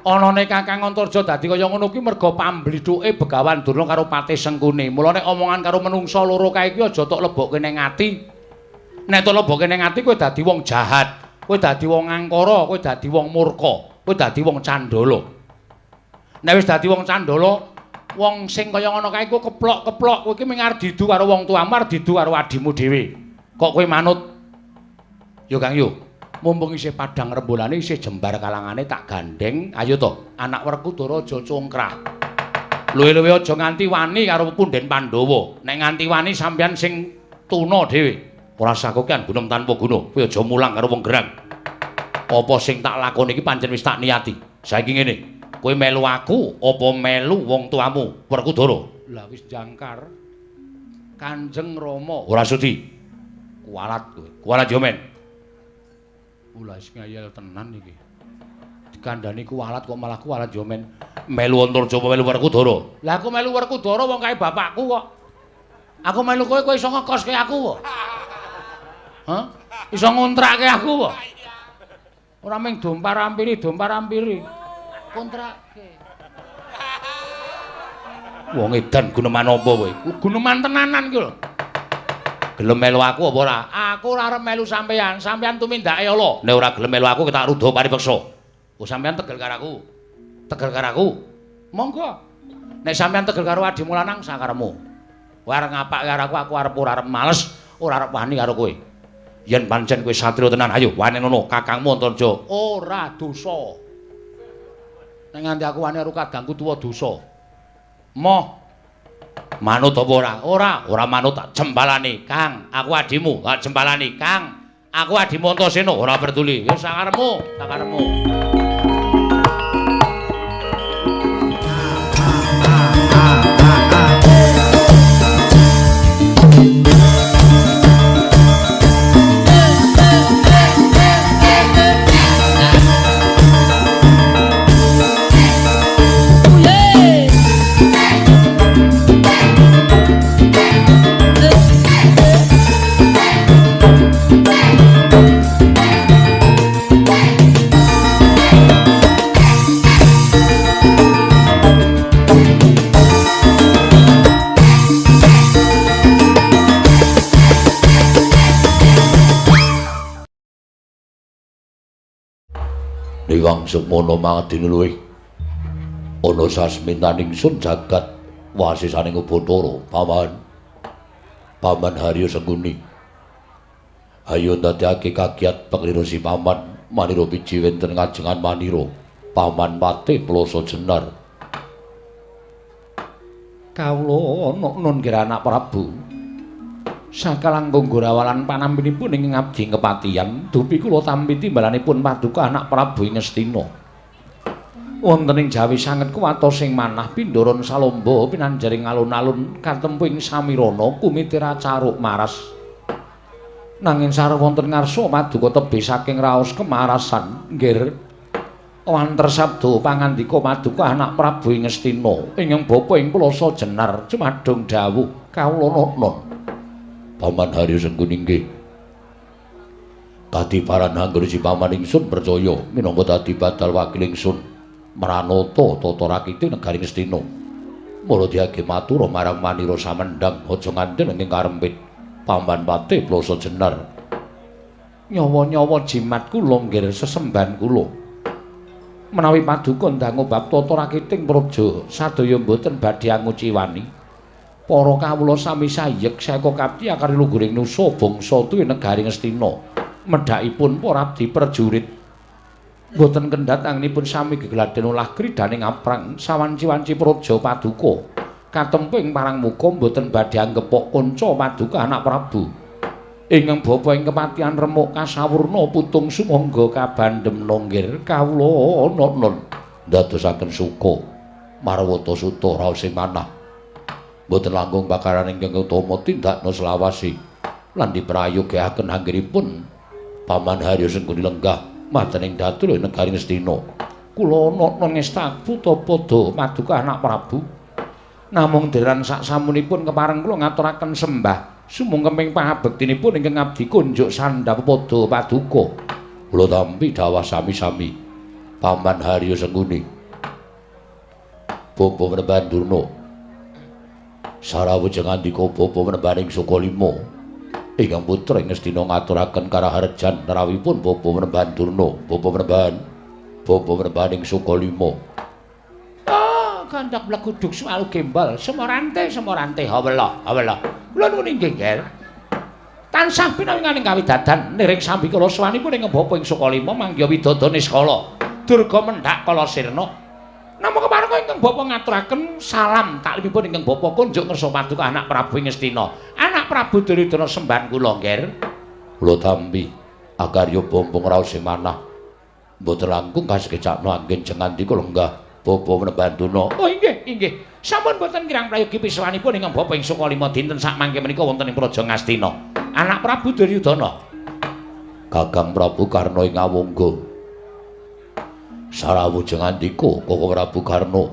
Anane Kakang Antarja dadi kaya ngono kuwi merga pamblithuke Begawan Durna karo Patih Sengkuni. Mulane omongan karo menungsa loro kae iki aja tok lebokke ning ati. Nek tok lebokke ning ati kowe dadi wong jahat, kowe dadi wong angkara, kowe dadi wong murka, kowe dadi wong candala. Nek wis dadi wong candala, wong sing kaya ngono kae kowe keplok-keplok, kowe iki mung arep didu karo wong tuamu, arep didu karo adimu dhewe. Kok kowe manut? Yo Kang yo. Mumpung isih padang rembolane isih jembar kalangane tak gandeng ayo to anak Werkudara aja congkrah luwe-luwe aja nganti wani karo Punden Pandhawa nek nganti wani sampeyan sing tuna dhewe ora sakokean gunem tanpa guna kowe aja mulang karo wong gerang apa sing tak lakoni iki pancen wis tak niati saiki ngene kowe melu aku apa melu wong tuamu Werkudara lah wis jangkar Kanjeng Rama ora sudi kualat kowe kualat yo men Ula wis ngayal tenan iki. Dikandani kuwalat kok malah kuwalat yo men. Melu Antarja apa melu Werkudara? Lah aku melu Werkudara wong kae bapakku kok. Aku melu kowe iso ngekoske aku kok. Hah? Iso ngontrakke aku kok. Ora mung dompar-ampiri. Kontrakke. Wong edan guneman apa kowe? Guneman tenanan iki lho. Gelem melu aku apa ora? Aku ora arep melu sampeyan. Sampeyan tumindake ala. Nek ora gelem melu aku tak rudha paripeksa. Oh sampeyan tegel karo aku. Tegel karo aku. Monggo. Nek sampeyan tegel karo adimu lanang sakarepmu. Kowe arep ngapak karo aku arep ora arep males, ora arep wani karo kowe. Yen pancen kowe satriya tenan, ayo wani ngono Kakangmu Antarja. Ora dosa. Nek nganti aku wani karo kadangku tuwa dosa. Moh manut apa ora? Ora manut tak jembalani, Kang. Aku adimu, tak jembalani, Kang. Aku adimu Antasena, ora peduli. Wis sakarepmu, sakarepmu. Niwang semono mangadine luwih ana sasmintaning sun jagat wasisaning Bathara Paman Harya Sengkuni ayo ndadekake kagiat pengliru si Paman manira piji wenten ngajengan manira Paman Patih Plasa Jenar kawula nun kira anak Prabu Sakalangkung Gorawalan panampinipun ing ngabdi kepatihan dupi kula tampi timbalanipun paduka anak Prabu ing Ngastina wonten ing Jawi sanget kuwatos sing manah pindoron salomba pinanjaring alun-alun katempu ing samirana kumitira caruk maras nanging sareng wonten ngarsa paduka tebih saking raos kemarasan nggir wanter sabda pangandika paduka anak Prabu ing Ngastina ingkang bapa ing Plasa Jenar cumadung dawuh kawula nun Paman Harya Sengkuni nggih. Dadi parananggur si paman ingsun percaya minangka dadi badal wakil ingsun Maranata tata rakite negari Ngastina. Mula diage matur marang manira samendhang aja nganten ing karempit Paman Patih Plasa Jenar. Nyawa-nyawa jimat kula nggih sesembahan kula. Menawi paduka ndangu bab tata rakiting praja sadaya mboten badhe anguci wani. Para kawula sami sayek saka kapti akari lungguring nusa bangsa tuwi negari Ngastina. Medhakipun para abdi prajurit boten kendhat anginipun sami gegladen ulah kridaning aprang sawanci-wanci praja paduka. Katemping parang muka boten badhe anggepok kanca paduka anak Prabu. Ingkang bapa ing kepatihan remuk kasawurna putung sumangga kabandhem nonggir kawula nun ndadosaken suka marwata suta raos sing manah. Boten langkung bakaran ingkang utama tindakna selawasi lan diprayogaken anggenipun Paman Harya Sengkuni lenggah madening datul negari Ngastina. Kula ana ngestaku pada paduka anak Prabu. Namung deran saksamunipun kepareng kula ngaturaken sembah sumungkeming pangabektinipun ingkang abdi kunjuk sandhap pada paduka. Kula tampi dawah sami-sami Paman Haryo Sengkuni. Bapa Penemban Durna. Sarawujeng andika bapa Penembaning Sukalima. Ingkang putra ing Ngastina ngaturaken karaharjan rawipun bapa Penemban Durna. Bapa Penembaning Sukalima. Kandak blekuduk swalu gembal semorante hawela kula nuwun inggih Nger tansah pinawinganing kawidadan niring sambikala swanipun ing bapa ing Sukalima mangya widodone skala durga mendhak kala sirna namung kepareng ingkang bapa ngaturaken salam taklimipun ingkang bapa kunjuk ngersa paduka anak Prabu ing Ngastina anak Prabu Duryudana sembahan kula Nger kula tampi akarya bombong raos sing manah mboten langkung kasekecakno anggen jengandika lenggah Bapa Penemban Durna. Oh inggih. Sampun boten kirang prayogi piswanipun ingkang bapa ing Sukalima dinten sak mangke menika wonten ing Praja Ngastina. Anak Prabu Duryudana. Kakang Prabu Karna ing Awangga. Sarawujeng andika Kakang Prabu Karna.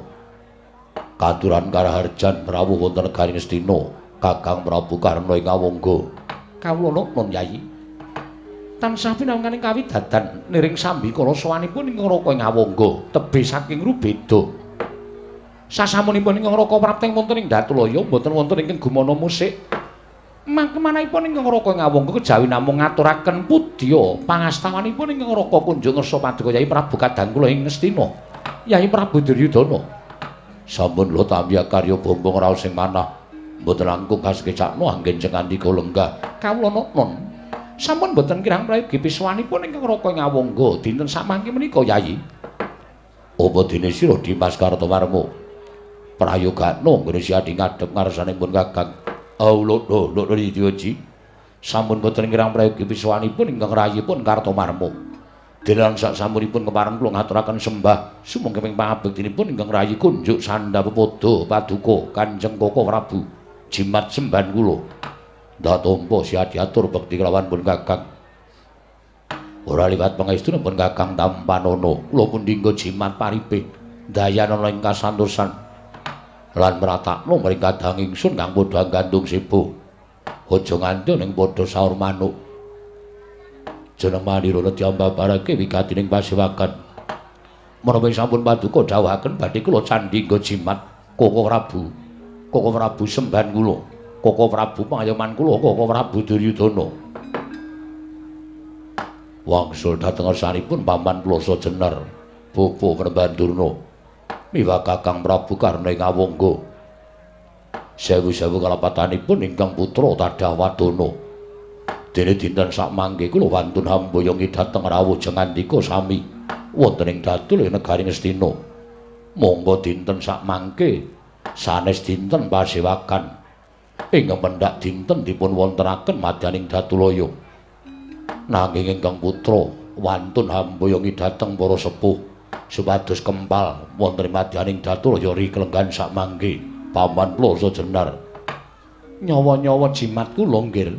Katuran karaharjan rawuh wonten negari Ngastina. Kakang Prabu Karna ing Awangga. Kawula nuwun Yayi. Tansah pinanganing kawidadan niring sambikala sawanipun ingkang raka ing Awangga tebih saking rubeda. Sasamunipun ingkang raka prapting wonten ing Datulaya boten wonten ingkang gumana musik. Mangkemanahipun ingkang raka ing Awangga kejawi namung ngaturaken pudya pangastawanipun ingkang raka kunjung ngersa paduka Yai Prabu Kadangkula ing Ngastina. Yai Prabu Duryudana. Sampun lho tamya karya bombong raos sing manah mboten langkung kasekecakno anggen cengandika lenggah. Kawula nuwun sampun boten kirang prayogi piswanipun ingkang raka ing Awangga dinten samangke menika Yayi. Apa dene sira Dimas Kartowarma prayogano nggone siadi ngadhep ngarsanipun Kakang. Lho Diyoji. Sampun boten kirang prayogi piswanipun ingkang rayipun Kartowarma. Denan sak samunipun kepareng kula ngaturaken sembah sumangga ping pangabektinipun ingkang rayi kunjuk sandha pepodo paduka Kanjeng Koko Prabu jimat sembahan kula. Ndak tampa siadi atur bekti kelawan pun Kakang. Ora liwat pangestunipun Kakang Tampanana, kula pun dinggo jimat paripe dayanana ing kasantosan lan mratakno mring kadang ingsun kang padha gandung sibu. Aja nganti ning padha saur manuk. Jeneng manira diambabarake wigatining pasewakan. Menawi sampun paduka dawuhaken badhe kula candhingga jimat Koko Prabu sembahan kula. Koko Prabu pangayoman kula Koko Prabu Duryudana. Wangsul dhateng ngarsanipun Paman Plasa Jenar Bapa Penemban Durna miwah Kakang Prabu Karna ing Awangga. Sewu-sewu kalapatanipun ingkang putra Tadah Wadana. Dene dinten sak mangke kula wantun hamboyongi dhateng rawuh jengandika sami wonten ing Datul negari Ngastina. Monggo dinten sak mangke sanes dinten pasewakan ingkang pendhak dinten dipun wontenaken madyaning Datulaya. Nanging ingkang putra wantun hamboyongi dhateng para sepuh supados kempal wonten madyaning Datulaya rikelenggan sak mangke Paman Plasa Jenar. Nyawa-nyawa jimat kula nggih.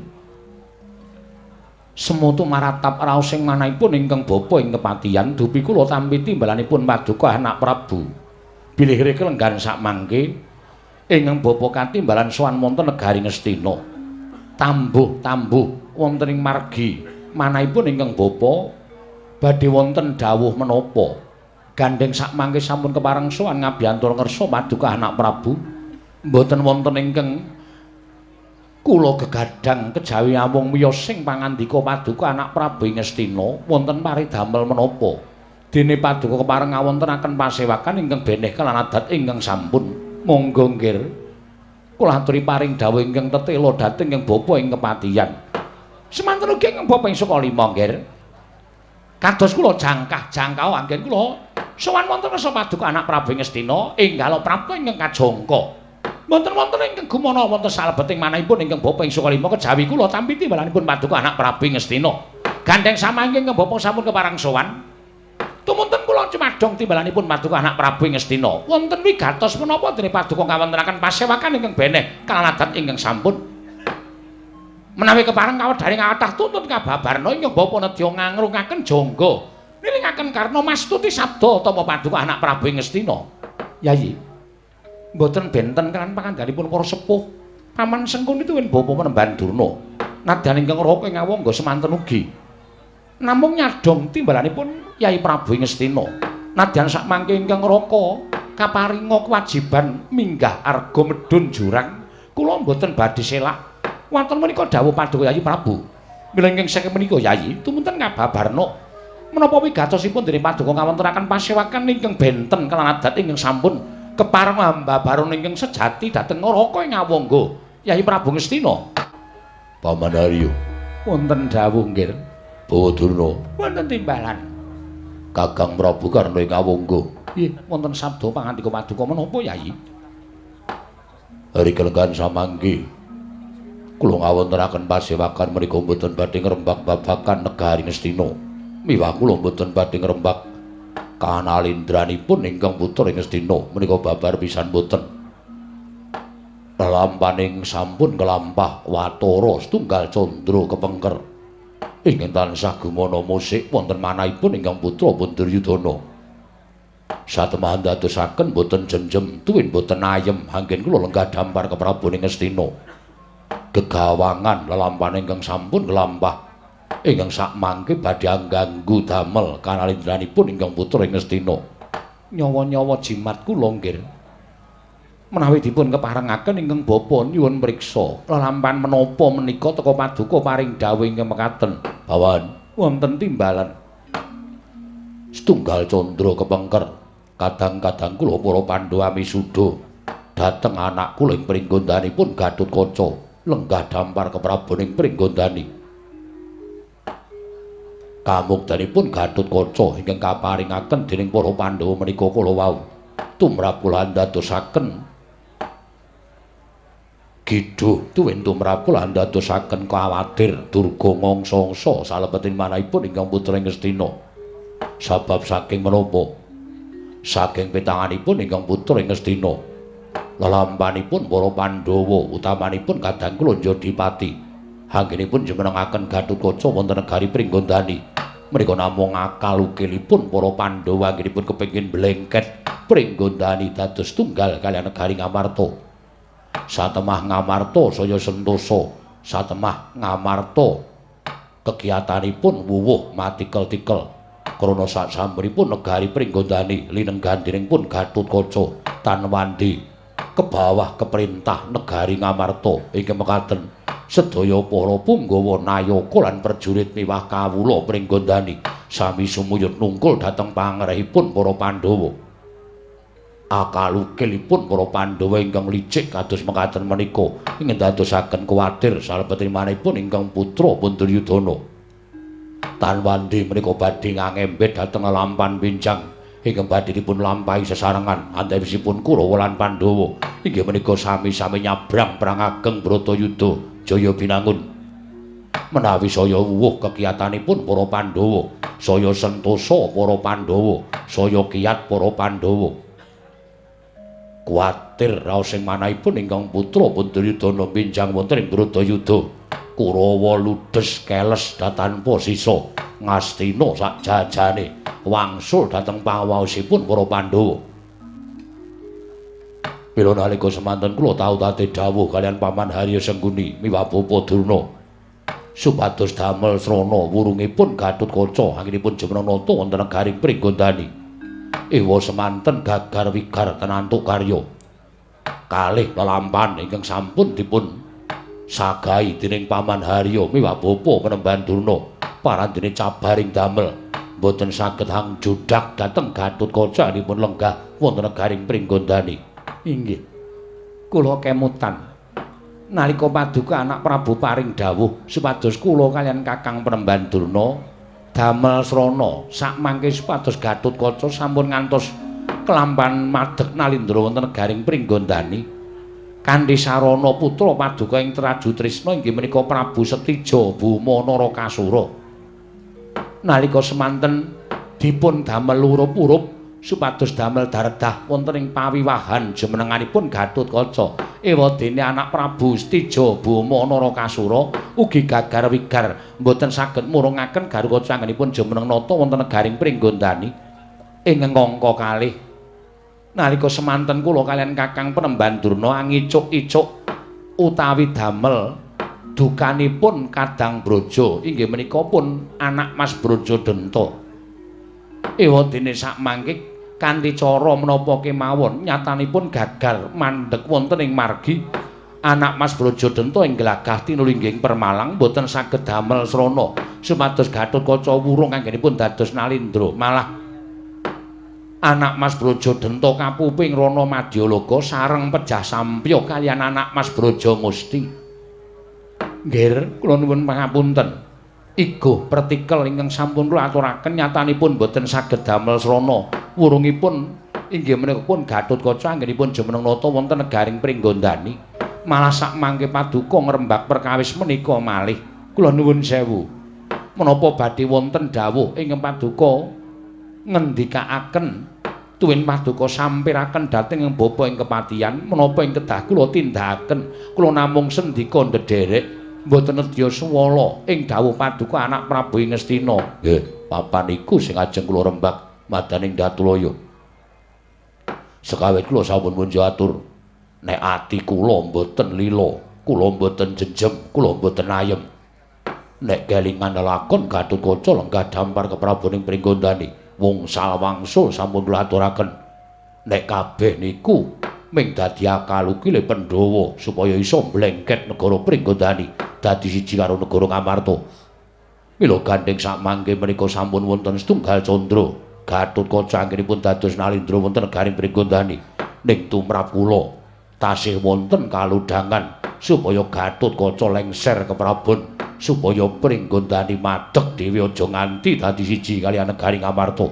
Semutu maratap raos sing manahipun ingkang bapa ing kepatihan dupi kula tampi timbalanipun paduka anak Prabu. Bilih rikelenggan sak mangke ingkang bapa katimbalan sowan wonten negari Ngastina. Tambuh wonten ing margi manahipun ingkang bapa badhe wonten dawuh menapa. Gandeng sak mangke sampun kepareng sowan ngabiyantur ngersa paduka anak Prabu. Mboten wonten ingkang kula gegadang kejawi amung miyos sing pangandika paduka anak Prabu ing Ngastina wonten paridamel menapa. Dene paduka kepareng ngawontenaken pasewakan ingkang beneh kelan adat ingkang sampun. Monggo nggih. Kula aturi paring dawuh ingkang tetela dhateng ingkang bapa ing kepatihan. Semanten ugi ingkang bapa ing Sukalima nggih. Kados kula jangkah-jangkau anggen kula sowan wonten ngersa paduka anak Prabu ing Ngastina enggal Prabu ingkang kajangka. Wonten-wonten ingkang gumana wonten salebeting manahipun ingkang bapa ing Sukalima kejawi kula tampi timbalanipun paduka anak Prabu ing Ngastina. Gandeng samangke ingkang bapa sampun kepareng sowan. Tumunten kula cumadhong timbalanipun paduka anak Prabu ing Ngastina. Wonten wigatos menapa dene paduka kawontenaken pasewakan ingkang beneh kalan adat ingkang sampun. Menawi kepareng kawedharing kathah tuntun kababarna ingkang bapa nedya ngangrungaken jangga nilingaken karna mastuti sabda tama paduka anak Prabu ing Ngastina. Yayi. Mboten benten kan pangandhanipun para sepuh. Paman Sengkuni tuwin bapa Penemban Durna. Nadyan ingkang raka ing Awangga semanten ugi. Namung nyadhong timbalanipun Yai Prabu ing Ngastina. Nadyan sakmangke ingkang Raka kaparinga kewajiban minggah arga medhun jurang, kula mboten badhe selak. Wonten menika dawuh Paduka Yayi Prabu. Mila ingkang saking menika Yayi tumunten ngababarna menapa wigatosipun dening Paduka ngawontenaken pasewakan ingkang benten kelan adat ingkang sampun kepareng mbabaron ingkang sejati dhateng Raka ing Awangga Yayi Prabu Ngastina. Paman Haryo Wonten dawuh nggih. Bawadurna Wonten timbalan. Kakang Prabu Karna ing Awangga. Nggih, wonten sabda pangandika Paduka menapa Yayi? Hari kelenggan samangke kula ngawontenaken pasewakan menika mboten badhe ngrembak babagan negari Ngastina. Miwah kula mboten badhe ngrembak kanalindranipun ingkang putra ing Ngastina menika babar pisan mboten. Lelampaning sampun nglampah watara setunggal candra kepengker. Ingkang tansah gumana musik wonten manahipun ingkang putra Duryudana. Satemahan dadosaken boten jenjem tuwin boten ayem anggen kula lenggah dampar ke Prabu ing Ngastina. Gegawangan lelampahan ingkang sampun nglampah ingkang sakmangke badhe angganggu damel kanalindranipun ingkang putra ing Ngastina. Nyawa-nyawa jimat kula nggih menawi dipun keparengaken ingkang bapa nyuwun mriksa lelampahan menapa menika teka Paduka paring dawuh ingkang mekaten. Bawan Wonten timbalan setunggal candra kepengker kadang-kadang kula para Pandhawa misuda dhateng anak kula ing pringgondanipun Gatotkaca lenggah dampar ke Prabu ing pringgondani. Kamuktanipun Gatotkaca ingkang kaparingaken dening para Pandhawa menika kala wau tumrap kula ndadosaken Gidhuh tuwin tumrap kula ndadosaken kawatir durga ngongso-ngso salebeting manahipun ingkang putra ing Ngastina. Sabab saking menapa saking petanganipun ingkang putra ing Ngastina lelampanipun para Pandhawa utamanipun kadang kula Jodipati anggenipun jumenengaken Gatotkaca wonten negari Pringgondani menika namung akal ukilipun para Pandhawa anggenipun kepengin blengket Pringgondani dados tunggal kaliyan negari Ngamarta. Satemah Ngamarta saya sentosa satemah Ngamarta kegiatanipun wuwuh matikel-tikel krana sasampunipun negari Pringgondani linenggan dening pun Gatotkaca tanwandi kebawah keperintah negari Ngamarta ingkang mekaten sedaya para punggawa nayaka lan prajurit miwah kawula Pringgondani sami sumuyut nungkul dhateng pangrehipun para Pandhawa. Akalukilipun para Pandhawa ingkang licik kados mekaten menika ingkang dadosaken kuwatir salebeting manahipun ingkang putra Duryudana. Tanwandi menika badhe ngangembet dhateng lampan pinjang ingkang badhe dipun lampahi sesarengan antawisipun Kurawa lan Pandhawa inggih menika sami-sami nyabrang perang ageng Bratayuda Jaya Binangun. Menawi saya wuwuh kegiatanipun para Pandhawa, saya sentosa para Pandhawa, saya kiyat para Pandhawa. Kuwatir raos ing manahipun ingkang putra Duryudana pinjang wonten ing Bratayuda. Kurawa ludes keles datanpa sisa Ngastina sak jajane wangsul dhateng pangawaosipun para Pandhawa. Mila nalika semanten kula tau tate dawuh kaliyan Paman Harya Sengguni miwah Bapa Durna supados damel srana wurungipun Gatotkaca anggenipun jumenenata wonten negari Pringgondani. Ewa semanten gagar wigar tenantuk karya kalih lelampahan ingkang sampun dipun sagahi dening Paman Harya miwah Bapa Penemban Durna parandene cabaring damel boten saged hang judak dhateng Gatotkaca dipun lenggah wonten negaring Pringgondani. Inggih. Kula kemutan nalika Paduka anak Prabu paring dawuh supados kula kaliyan Kakang Penemban Durna damel srana sakmangke supados Gatotkaca sampun ngantos kelampan madeg nalindra wonten negaring Pringgondani kanthi sarana putra Paduka ing Traju Trisna inggih menika Prabu Setija Buma Narakasura. Nalika semanten dipun damel urup-urup supados damel daredah wonten ing pawiwahan jumenenganipun Gatotkaca ewadene anak Prabu Setija Buma Narakasura ugi gagar wigar mboten saged murungaken Gatotkaca anggenipun jumeneng nata wonten negaring Pringgondani ing angka kalih. Nalika semanten kula kaliyan Kakang Penemban Durna angicuk-icuk utawi damel dukanipun Kadang Braja inggih menika pun anak Mas Brajadenta. Ewadene sakmangke kanthi cara menapa kemawon nyatanipun gagal mandheg wonten ing margi anak Mas Brajadanta ing glagah tinulingging permalang boten saged damel srana supados Gatotkaca wurung anggenipun dados nalindra malah anak Mas Brajadanta kapuping rana Madyalaga sareng pejah sampya kaliyan anak Mas Brajamusti. Nggih, kula nuwun pangapunten. Igo pertikel ingkang sampun kula aturaken nyatanipun boten saged damel srana wurungipun inggih menika pun Gatotkaca anggenipun jumeneng nata wonten negaring Pringgondani malah sakmangke paduka ngrembak perkawis menika malih kula nuwun sewu menapa badhe wonten dawuh ingkang paduka ngendikaaken tuwin paduka sampiraken dhateng bapa ing kepatihan menapa ing kedah kula tindakaken kula namung sendika ndederek mboten nedya swala ing dawuh paduka anak Prabu Ngastina. Nggih, papan iku sing ajeng kula rembak madaning Datulaya. Sekawit kula sampun munjo atur, nek ati kula mboten lila, kula mboten jenjem, kula mboten ayem. Nek kelingan lakon Gatotkaca lenggah dampar keprabaning Pringgondani, wong salwangsul sampun kula aturaken. Nek kabeh niku ming dadi akaluki le Pandhawa supaya iso mlengket negara Pringgondani dadi siji karo negara Ngamarta. Mila gandeng sakmangke menika sampun wonten setunggal candra Gatotkaca anggenipun dados nalindra wonten negaring Pringgondani ning tumrap kula tasih wonten kaludhangan supaya Gatotkaca lengser keprabon supaya Pringgondani madeg dhewe aja nganti dadi siji kaliyan negaring Ngamarta.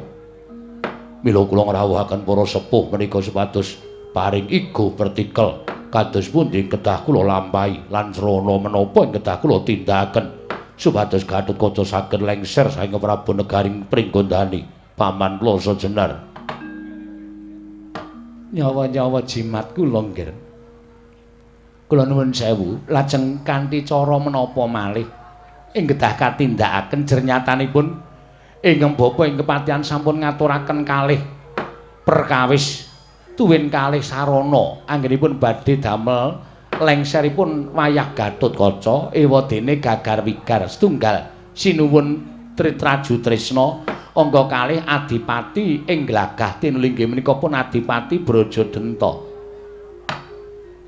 Mila kula ngrawuhaken para sepuh menika supados paring igo pertikel kados pundi kedah kula lampahi lan srana menapa ing kedah kula tindakaken supados Gatotkaca saged lengser saking Prabu negaring Pringgondani paman kula sejenar. Nyawa-nyawa jimat kula nggih. Kula nuwun sewu, lajeng kanthi cara menapa malih ing kedah katindakaken jernyatanipun ingkang bapa ing kepatihan sampun ngaturaken kalih perkawis tuwin kalih sarana anggenipun badhe damel lengseripun wayah Gatotkaca ewadene gagar wigar setunggal sinuwun Tritraju Trisna angga kalih adipati ing glagah tinulinggih menika pun adipati Brajadanta.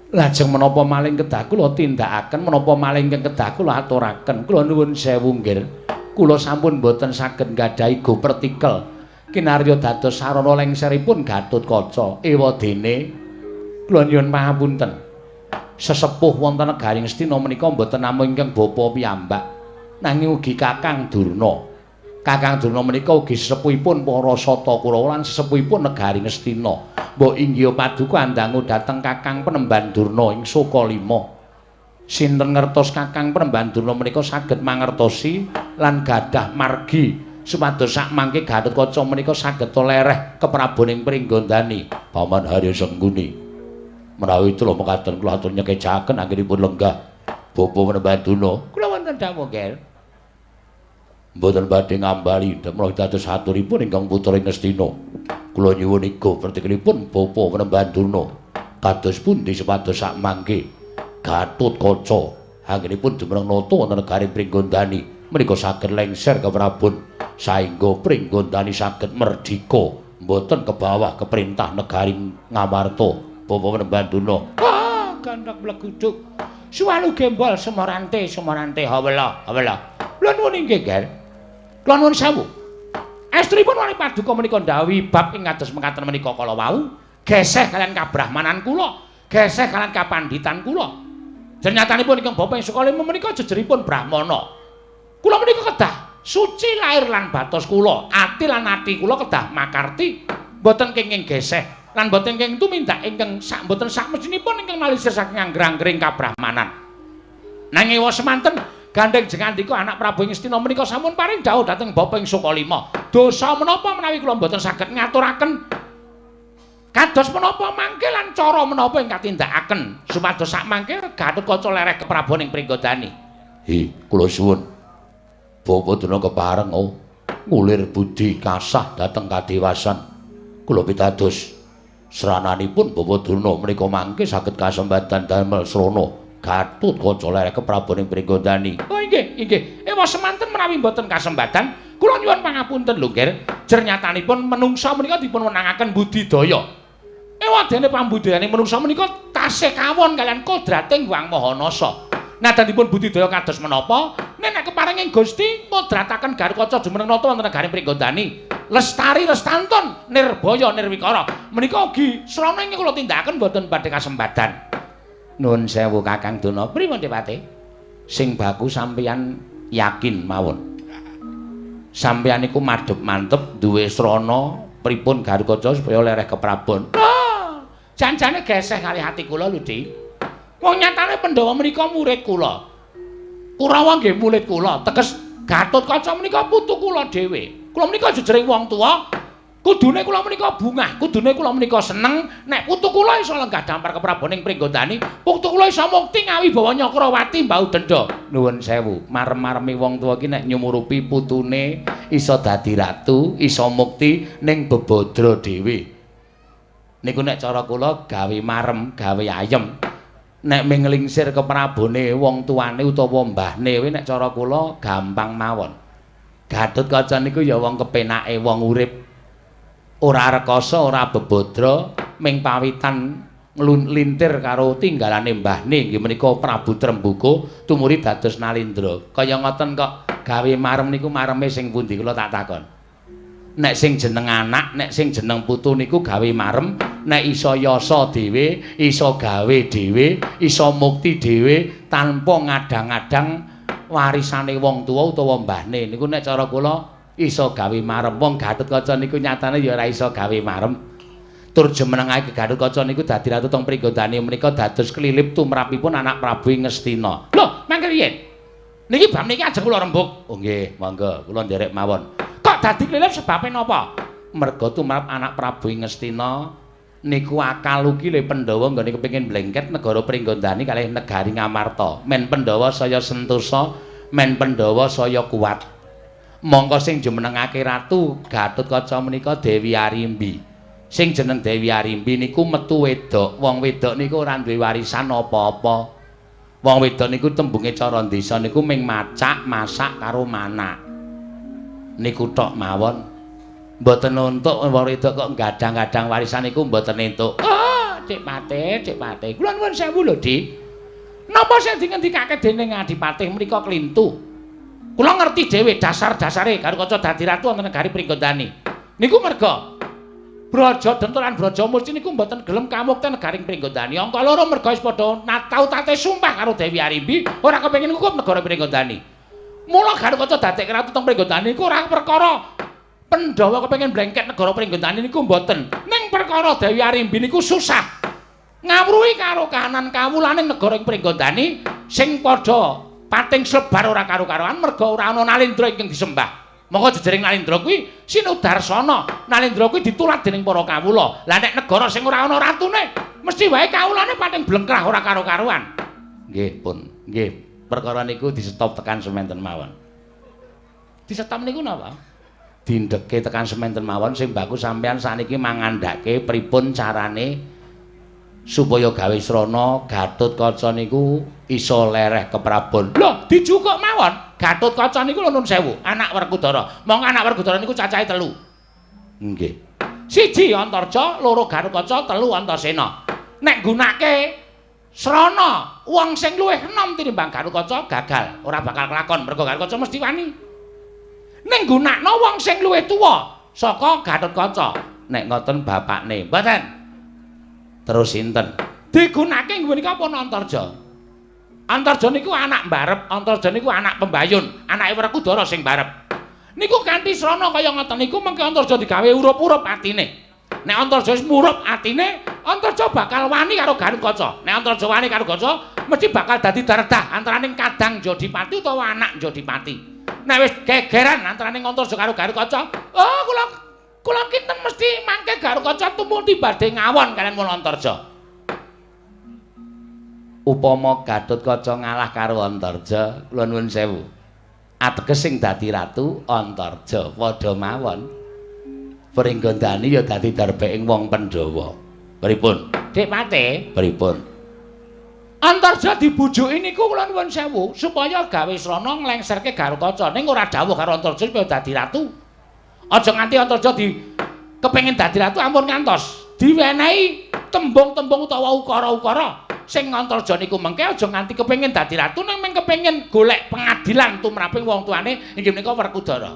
Lajeng menapa maling kedah kula tindakaken menapa maling ingkang kedah kula aturaken kula nuwun sewu nggih kula sampun boten saged nggadahi go pertikel kinarya dados sarana lengseripun Gatotkaca ewadene kula nyuwun pangapunten sesepuh wonten negaring Astina menika mboten namung ingkang bapa piyambak nanging ugi Kakang Durna. Kakang Durna menika ugi sesepuhipun para Sata Kurawa lan sesepuhipun negaring Astina. Mbok inggih paduka andangu dhateng Kakang Penemban Durna ing Sokalima. Sinten ngertos Kakang Penemban Durna menika saged mangertosi lan gadah margi supados sakmangke Gatotkaca menika saged lereh kepraboning Pringgondani Paman Harya Sengguni. Menawi kula mekaten kula atur nyekejaken anggenipun lenggah Bapa Penemban Durna. Kula wonten dawuh nggih. Mboten badhe ngambali menawi dados aturipun ingkang putra Ngastina. Kula nyuwun iga pertikelipun Bapa Penemban Durna. Kados pundi supados sakmangke Gatotkaca anggenipun jumeneng nata wonten negaring Pringgondani menika saged lengser ke prabon saengga Pringgondani saged merdika mboten ke bawah keperintah negaring Ngamarta. Bapa Penemban Durna. Ah, gandhak mleguduk. Suwalu gembol semorante hawela. Kula nuwun inggih, Ger. Kula nuwun sewu. Estripun wali paduka menika ndhawuhi bab ing kados mekaten menika kala wau, geseh kalian kabrahmanan kula, geseh kalian kapanditan kula. Jernyatanipun ingkang Bapak ing Sukalima menika jejeripun Brahmana. Kula menika kedah suci lair lan batos kula, ati lan ati kula kedah makarti, boten kenging geseh lan boten kenging tumindak ingkang sak boten sakmestinipun ingkang malisir saking angger-anggering kabrahmanan. Nanging wa semanten gandeng jengandika anak Prabu Ngastina menika sampun paring dawuh dhateng Bapa ing Sukalima. Dosa menapa menawi kula mboten saged ngaturaken kados menapa mangke lan cara menapa ing katindakaken supados sakmangke Gatotkaca lereh keprabon ing Pringgondani. Hi, kula suwun. Bapa Durna kepareng ngulir budi kasah dhateng kadewasan. Kula pitados srananipun Bapa Durna menika mangke saged kasempatan damel srana Gatotkaca lereh keprabon ing Pringgondani. Oh inggih. Ewa semanten menawi mboten kasempatan Kula nyuwun pangapunten lho, Nger. Jernyatanipun menungsa menika dipun wenangaken budidaya. Ewadene pambudidayane menungsa menika tasih kawon kalian kodrating Wang Mahanasa. Nadanipun budidaya kados menapa? Nek keparinging Gusti kodrataken Garukaca jumeneng nata wonten negaring Pringgondani. Lestari lestantun nirbaya nirwikara. Menika ugi srana ingkang kula tindakaken boten badhe kasembadan. Nuwun sewu Kakang Duna. Pripun Dipati? Sing baku sampeyan yakin mawon. Sampeyan iku madhep mantep duwe srana pripun Garukaca supaya lereh keprabon. Jan-jane geseh kali hati kula lho, Dik. Wong nyatane Pandhawa menika murid kula. Kurawa nggih murid kula, teges Gatotkaca menika putu kula dhewe. Kula menika jejering wong tuwa, kudune kula menika bungah, kudune kula menika seneng nek putu kula iso lenggah dampar kepraboning Pringgondani, putu kula iso mukti ngawibawa Nyakrawati Mbau Denda. Nuwun sewu, marem-mareme wong tuwa ki nek nyumurupi putune iso dadi ratu, iso mukti ning Bebadra dhewe. Niku nek cara kula gawe marem, gawe ayem. Nek minglingsir keprabone wong tuane utawa mbahne nek cara kula gampang mawon. Gatotkaca niku ya wong kepenake wong urip. Ora rekoso, ora bebodro, ming pawitan nglintir karo tinggalane mbahne nggih menika Prabu Trembuga tumuri dados Nalindra. Kaya ngoten kok gawe marem niku mareme sing pundi kula tak takon. Nek sing jeneng anak, nek sing jeneng putu niku gawe marem, nek iso yasa dhewe, iso gawe dhewe, iso mukti dhewe tanpa ngadang-adang warisane wong tuwa utawa mbahne. Niku nek cara kula iso gawe marem. Wong Gatotkaca niku nyatane ya ora iso gawe marem. Tur jumenengake Gatotkaca niku dadi ratu teng Pringgondani menika dados kelilip tumrapipun anak Prabu Ngastina. Lho, mangke riyen. Niki bab niki ajeng kula rembug. Oh nggih, monggo kula nderek mawon. Kok dadi kelilip sebabe napa? Merga tumrap anak Prabu Ngastina niku akal ugi le Pandhawa nggone kepengin mlengket negara Pringgondani kalih negari Ngamarta. Men Pandhawa saya sentosa, men Pandhawa saya kuat. Mongko sing jumenengake ratu Gatotkaca menika Dewi Arimbi. Sing jeneng Dewi Arimbi niku metu wedok. Wong wedok niku ora duwe warisan apa-apa. Wong wedok niku tembunge cara desa niku ming macak, masak karo manak. Niku tok mawon. Mboten nuntuk wong wedok kok gadang-gadang warisan niku mboten entuk. Ah, Cik Patih, Cik Patih. Kula nuwun sewu lho, Dik. Napa sing dingendikake dening Adipatih menika klintu? Kula ngerti dhewe dasar-dasare Garukaca dadi ratu wonten negari Pringgondani. Niku merga Braja Dentulan Brajamusti niku mboten gelem kamukten negaring Pringgondani. Angka loro merga wis padha tau tate sumpah karo Dewi Arimbi ora kepengin ngukup negara Pringgondani. Mula Garukaca dadekke ratu teng Pringgondani niku ora perkara Pandhawa kepengin blengket negara Pringgondani niku mboten. Ning perkara Dewi Arimbi niku susah. Ngawruhi karo kahanan kawulane negara ing Pringgondani sing padha pating slebar ora karo-karoan merga ora ana Nalindra ingkang disembah. Monggo jejering Nalindra kuwi sinudarsana. Nalindra kuwi ditulad dening para kawula. Lah nek negara sing ora ana ratune, mesti wae kawulane pating blengkrah ora karo-karoan. Nggih, pun. Nggih. Perkara niku di-stop tekan semanten mawon. Di-stop niku napa? Dindeke tekan semanten mawon sing bagus sampean saniki mangandhake pripun carane supaya gawe srana Gatotkaca niku iso lereh keprabon. Lho, dijukuk mawon. Gatotkaca niku nuwun sewu, anak Werkudara. Monggo anak Werkudara niku cacahe 3. Nggih. 1 Antarja, 2 Garukaca, 3 Antasena. Nek nggunake srana wong sing luwih enom tinimbang Garukaca gagal, ora bakal kelakon merga Garukaca mesti wani. Ning nggunakno wong sing luwih tuwa saka Gatotkaca. Nek ngoten bapakne, mboten. Terus sinten? Digunake nggunika pun Antarja. Antarja niku anak mbarep, Antarja niku anak pembayun, anake Werkudara sing mbarep. Niku kanthi srana kaya ngoten niku mengke Antarja digawe urup-urup atine. Nek Antarja wis murup atine, Antarja bakal wani karo Garukaca. Nek Antarja wani karo Garukaca, mesti bakal dadi daredah antaraning kadang Jodipati utawa anak Jodipati. Nek wis gegeran antaraning Antarja karo Garukaca, oh kula kinten mesti mangke Garukaca tumuti badhe ngawon kalian mula Antarja. Upama Gatotkaca ngalah karo Antarja, kula nuwun sewu. Ateges sing dadi ratu Antarja padha mawon. Pringgondani ya dadi darbeking wong Pandhawa. Pripun? Dik Patih, pripun? Antarja dibujuki niku kula nuwun sewu supaya gawe srana nglengserke Garukaca ning ora dawuh karo Antarja supaya dadi ratu. Aja nganti Antarja kepengin dadi ratu ampun ngantos diwenehi tembung-tembung utawa ukara-ukara sing Antarja niku mengke aja nganti kepengin dadi ratu ning mung kepengin golek pengadilan tumraping wong tuane inggih menika Werkudara.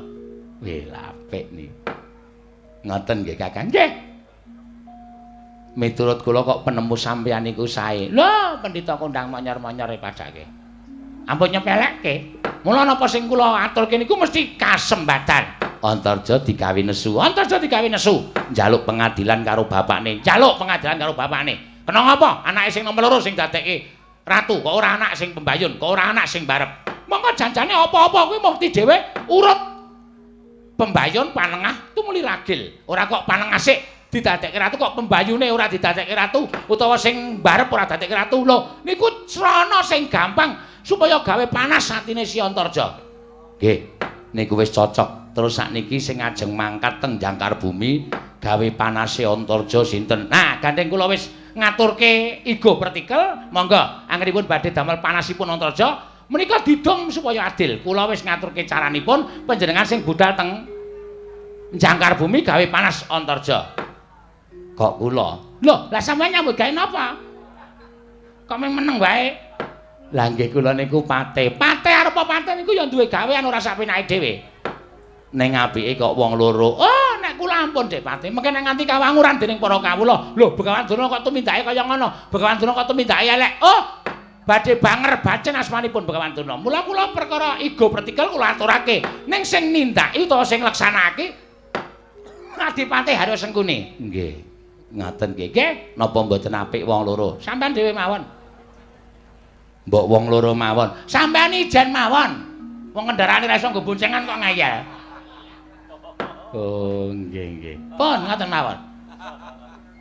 Wih, apik niki. Ngoten nggih Kakang. Nggih. Miturut kula kok penemu sampeyan niku sae. Lho, pendhita kondang monyor-monyore padake. Ampun nyepelekke. Mula napa sing kula aturke niku mesti kasembatan. Antarja digawe nesu. Antarja digawe nesu. Njaluk pengadilan karo bapakne. Njaluk pengadilan karo bapakne. Kena ngapa? Anake sing nomor loro sing dadekke ratu, kok ora anak sing pembayun, kok ora anak sing barep. Monggo janjane apa-apa kuwi mukti dhewe urut pembayun panengah tumuli ragil. Ora kok panengah sik didadekke ratu kok pembayune ora didadekke ratu utawa sing barep ora dadekke ratu. Lho, niku srana sing gampang supaya gawe panas atine si Antarja. Nggih, niku wis cocok. Terus sakniki sing ajeng mangkat teng jangkar bumi gawe panase Antarja sinten? Nah, gandeng kula wis ngaturke igo partikel, monggo anggenipun badhe damel panasipun Antarja menika didong supaya adil. Kula wis ngaturke caranipun panjenengan sing budal teng jangkar bumi gawe panas Antarja. Kok kula? Lho, lah sampeyan nyambut gawe napa? Kok meneng wae? Lah nggih kula niku pate. Pate arep pate niku ya duwe gawean ora sak penake dhewe. Ning apike kok wong loro. Oh, nek kula ampun Dek Pati, mengke nek nganti kawanguran dening para kawula. Lho, Begawan Durna kok tumindake kaya ngono. Begawan Durna kok tumindake elek. Oh, badhe banger bacen asmanipun Begawan Durna. Mula kula perkara igo partikel kula aturake. Ning sing nindaki utawa sing laksanake Adipati Haryo Sengkuni. Nggih. Ngaten nggih. Nggih, napa mboten apik wong loro? Sampeyan dhewe mawon. Mbok wong loro mawon. Sampeyan ijen mawon. Wong kendaraane ra iso nggo boncengan kok ngayal. Oh, nggih. Pun ngoten mawon.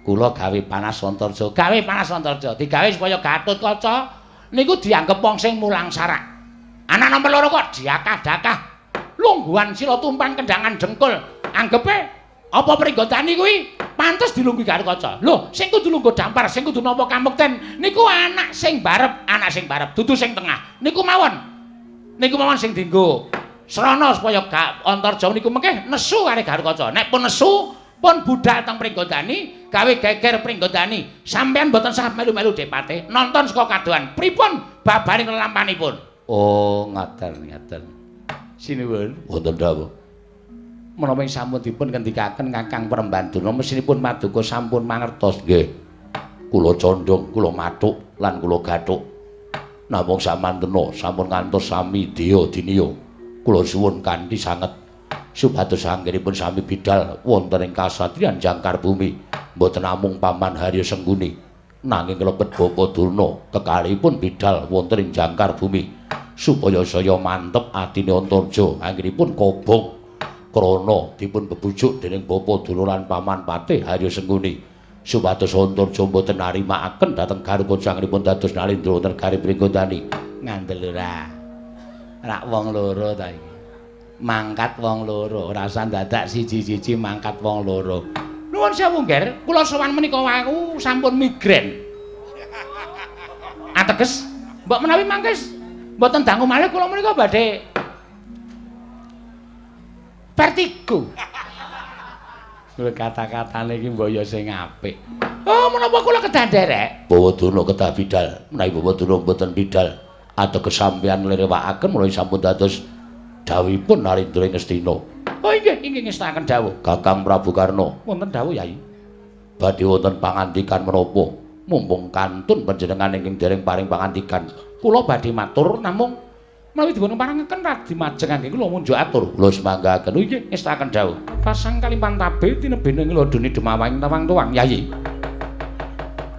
Kula gawe panas Antarja, gawe panas Antarja, digawe supaya Gatotkaca niku dianggep wong sing mulang sarak. Anak nomor loro kok diakah-dakah. Lungguhan sila tumpan kendangan dengkul. Anggepe apa Pringgondani kuwi pantes dilungguhi Gatotkaca. Lho, sing kudu lungguh dampar, sing kudu nampa kamukten niku anak sing barep, dudu sing tengah. Niku mawon. Niku mawon sing dienggo srana supaya Antarja niku mengke nesu kare Gatotkaca. Nek pun nesu, pun budal teng Pringgondani, gawe geger Pringgondani. Sampeyan mboten sah melu-melu Depate, nonton saka kadohan. Pripun babaning lelampanipun? Oh, ngaten. Sinuwun, wonten dawuh. Menawi sampun dipun ngendikaken Kakang Prembanduna, mesinipun Paduka sampun mangertos nggih. Kula condong, kula mathuk lan kula gathuk. Namung samantena sampun ngantos sami daya diniya. Kula suwun kanthi sanget supados anggenipun sami bidal wonten ing kasatriyan jangkar bumi mboten namung Paman Haryo Sengkuni nanging klebet Bapa Durna kekalihipun bidal wonten ing jangkar bumi supaya saya mantep atine Antarja anggenipun kobong krana dipun bebujuk dening Bapa Durna lan Paman Patih Haryo Sengkuni supados Antarja mboten narimakaken dhateng Garukaca anggenipun dados nalindra wonten Gari Pringgondani ngandel ora. Rak wong loro ta iki. Mangkat wong loro, ora usah dadak siji-siji mangkat wong loro. Nuwun sewu, Nger, kula sowan menika wae sampun migren. Ateges, mbok menawi mangke mboten dangu malih kula menika badhe vertigo. Lho kata-katane iki mbok ya sing apik. Oh, menapa kula kedah nderek? Bawa Durna kedah bidal, menawi Bawa Durna mboten bidal. Ateges sampeyan nglirewakaken mulai sampun dados dawuhipun Narendra Ngastina. Oh inggih ngestaken dawuh. Kakang Prabu Karna, wonten dawuh Yai. Badhe wonten pangandikan menapa? Mumpung kantun panjenengan ingkang dereng paring pangandikan, kula badhe matur namung menawi dipun parangaken radi majeng anggen kula munjuk atur. Kula semanggaken inggih ngestaken dawuh. Pasang kaliman tabe tinebene nglodoni demawang tawang tuwang Yai.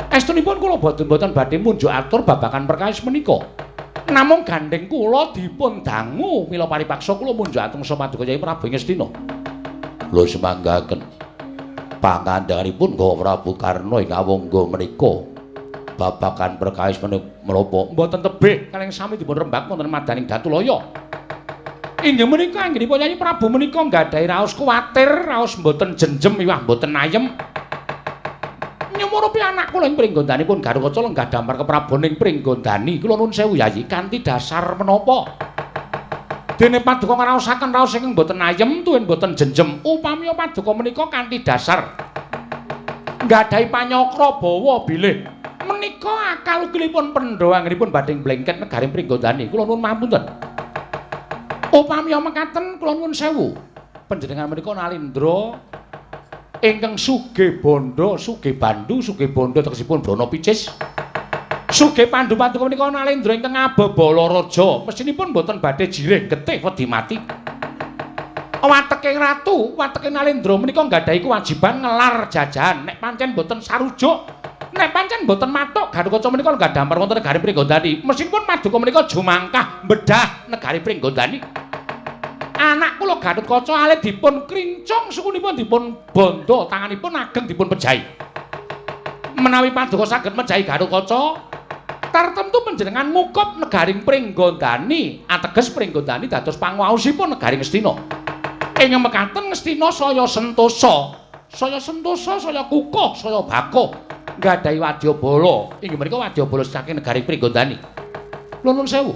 Estunipun kula boten badhe munjuk atur babagan perkawis menika. Namung gandeng kula dipun dangu mila paripaksa kula munjuk atung sa Paduka Yai Prabu Ngastina. Lho semanggaken. Pangandikanipun Gawa Prabu Karna ing awangga menika babagan perkawis menapa mboten tebih kalih sami dipun rembak wonten madaning Datulaya. Inggih menika anggenipun Yai Prabu menika nggadahi raos kuwatir, raos mboten jenjem miwah mboten ayem. murupi anak kula ing Pringgondanipun Garukaca lenggah dampar keprabaning Pringgondani. Kula nuwun sewu Yayi, kanthi dasar menapa? Dene Paduka ngraosaken raos ingkang boten ayem tuwin boten jenjem. Upami Paduka menika kanthi dasar nggadahi panyakra bawa bilih. Menika akal ukilipun pendha anggenipun badhe mblengket negaring Pringgondani. Kula nuwun mapunten. Upami mekaten kula nuwun sewu. Panjenengan menika Nalindra ingkang sugih bondo, sugih bandu, sugih bondo tegesipun Brana Picis. Sugih pandu Paduka menika Nalindra ingkang Ababala Raja. Mesinipun boten badhe jireh getih wedi mati. Wateking ratu, wateking Nalindra menika nggadahi kewajiban ngelar jajahan. Nek pancen boten sarujuk, nek pancen boten matuk Garukaca menika lenggah dampar wonten negari Pringgondani. Mesinipun Paduka menika jumangkah mbedah negari Pringgondani. Anak kula Garukaca alih dipun krincung sukunipun dipun bondo, tanganipun ageng dipun pejahi. Menawi Paduka saged mejahi Garukaca, tartemtu panjenengan ngukup negaring Pringgondani, ateges Pringgondani dados panguwaosipun negaring Ngastina. Ing mekaten Ngastina saya sentosa, saya kukuh, saya bakuh nggadahi wadyabala. Inggih menika wadyabala saking negaring Pringgondani. Kula nuwun sewu.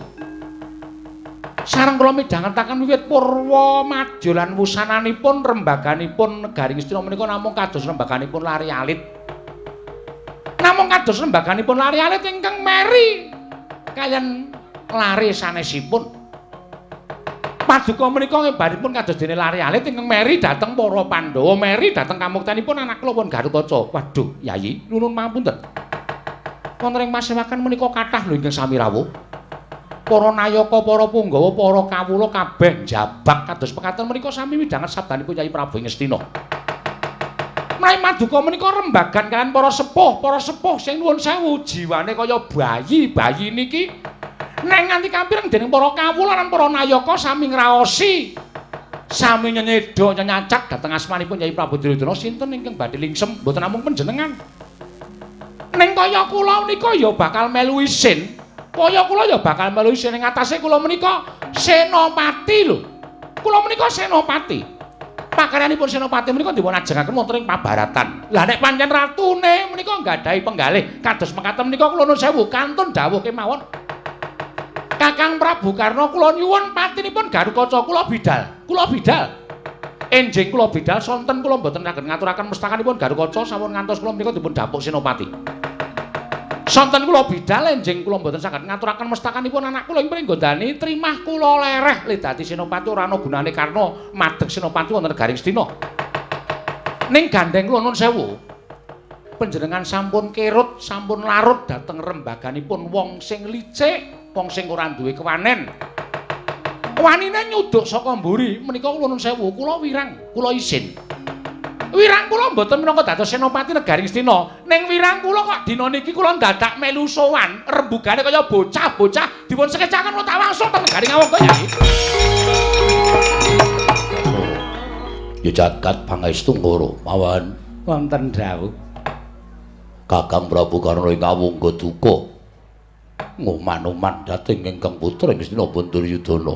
Sareng kula midhangetaken wiwit purwa madya lan wusananipun rembaganipun negari Ngastina menika namung kados rembaganipun Lari Alit. Namung kados rembaganipun Lari Alit ingkang meri kaliyan lare sanesipun. Paduka menika ngebaripun kados dene Lari Alit ingkang meri dhateng para Pandhawa, meri dhateng kamuktanipun anak kula pun Garukaca. Waduh, Yayi, nuwun mapunten. Wonten ing pasewakan menika kathah lho ingkang sami rawuh. Para nayaka, para punggawa, para kawula kabeh njabak kados pekaten menika sami midhanget sabdanipun Yayi Prabu Ngastina. Menawi Paduka menika rembagan kaliyan para sepuh sing nuwun sewu jiwane kaya bayi niki nek nganti kampireng dening para kawula lan para nayaka sami ngraosi, sami nyenyeda nyacak dhateng asmanipun Yayi Prabu Duryudana sinten ingkang badhe lingsem mboten namung panjenengan. Ning kaya kula nika ya bakal melu isin. Kaya kula ya bakal melu isin ing atase kula menika Senopati lho. Kula menika Senopati. Pakaryanipun Senopati menika dipun ajengaken wonten ing pabaratan. Lah nek pancen ratune menika nggadahi penggalih kados mekaten menika kula nuwun sewu kantun dawuh kemawon. Kakang Prabu Karna kula nyuwun patinipun Garukaca kula bidal. Enjing kula bidal sonten kula mboten saged ngaturaken mestakanipun Garukaca sampun ngantos kula menika dipun dapuk Senopati. Sonten kula bidal enjing kula mboten saged ngaturaken mestakanipun anak kula ing Pringgondani, trimah kula lereh le dadi Senopati ora ana gunane Karna madeg Senopati wonten negaring Astina. Ning gandeng kula nuwun sewu. Panjenengan sampun kerut, sampun larut dhateng rembaganipun wong sing licik, wong sing ora duwe kewanen. Wanine nyuduk saka mburi, menika kula nuwun sewu, kula wirang, kula isin. Wirang kula mboten minangka dados Senopati negaring Astina. Ning wirang kula kok dina niki kula dadak melu sowan, rembugane kaya bocah-bocah dipun sekecaken kula wangsul ten negaring Awangga Yayi. Ya jagat pangestu ngoro mawon Wonten dawuh. Kakang Prabu Karna ing Awangga duka ngoman-oman dhateng ingkang putra ing Astina Duryudana.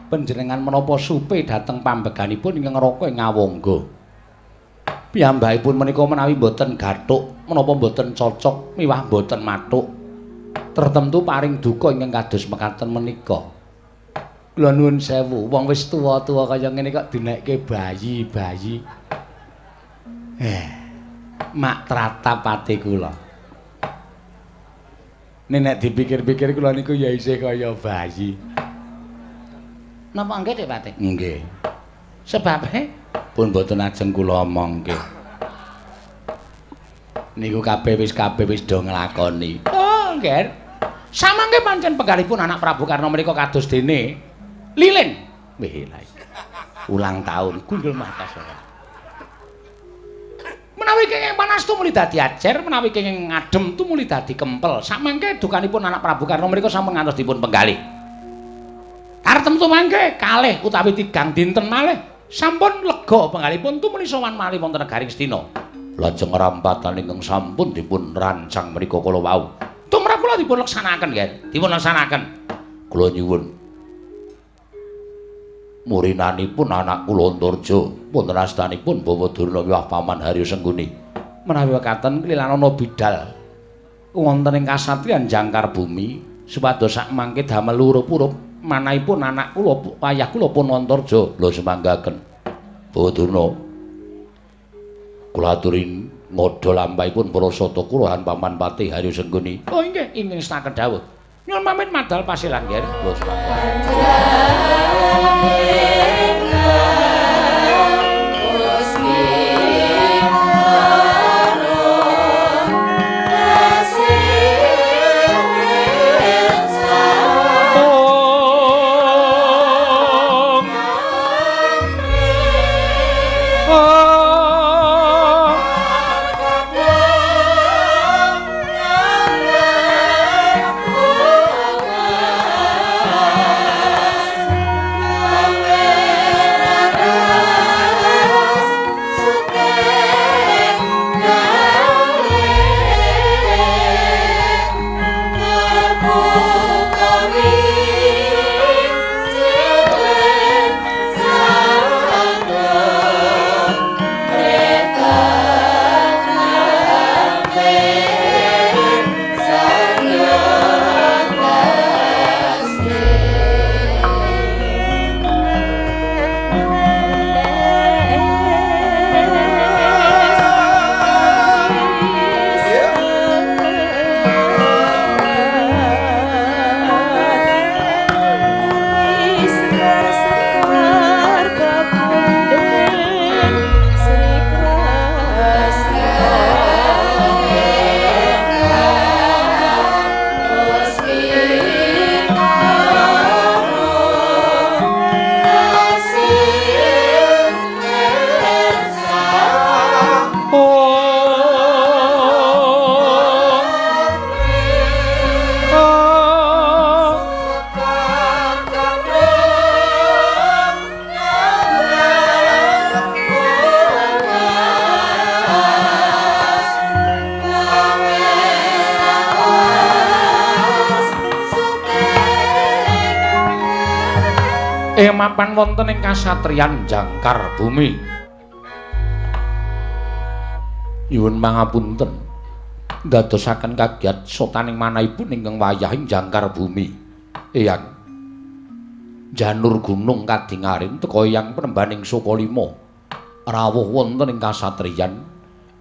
Panjenengan menapa supe dhateng pambeganipun ingkang raka ing Awangga. Piyambakipun menika menawi boten gathuk menapa boten cocok miwah boten matuk tertemtu paring duka ingkang kados mekaten menika. Kula nuwun sewu, wong wis tuwa-tuwa kaya ngene kok dinekke bayi-bayi. Mak tratapati kula. Nek dipikir-pikir kula niku ya isih kaya bayi. Napa nggih, Dik Pati? Nggih. Sebabe pun boten ajeng kula omongke. Niku kabeh wis do nglakoni. Oh, nggih. Samangke pancen penggalipun anak Prabu Karna menika kados dene lilin. Wih, lha ulang tahun Gundul Mahkasara. Menawi kenging panas tumuli dadi ajer, menawi kenging ngadem tumuli dadi kempel. Samangke dukanipun anak Prabu Karna menika sampun ngantos dipun penggalih. Tartemtu mangke kalih utawi 3 dinten malih sampun lega penggalipun tumuli sowan malih wonten negaring Astina. Lajeng rampatan ingkang sampun dipun rancang menika kala wau. Tumrap kula dipun laksanaken, nggih. Dipun laksanaken. Kula nyuwun murinanipun anak kula Antarja wonten astanipun Bawadurna miwah Paman Harya Sengguni. Menawi wekaten klilanana bidal wonten ing kasatriyan jangkar bumi supados sak mangke damel urup-urup manahipun anak kula wayah kula pun Antarja lho semanggaken. Bawadurna kula aturi ngodha lampahipun para sata kulahan Paman Patih Haryo Sengguni. Oh inggih, inggih staken dawuh. Nyuwun pamit madal pasilan nggih. Lho semanggaken. Mapan wonten ing kasatriyan jangkar bumi. Nyuwun pangapunten. Dadosaken kagiat sotaning manahipun ingkang wayahing jangkar bumi. Eyang janur gunung kadingaring teka eyang penembaning Sukalima. Rawuh wonten ing kasatriyan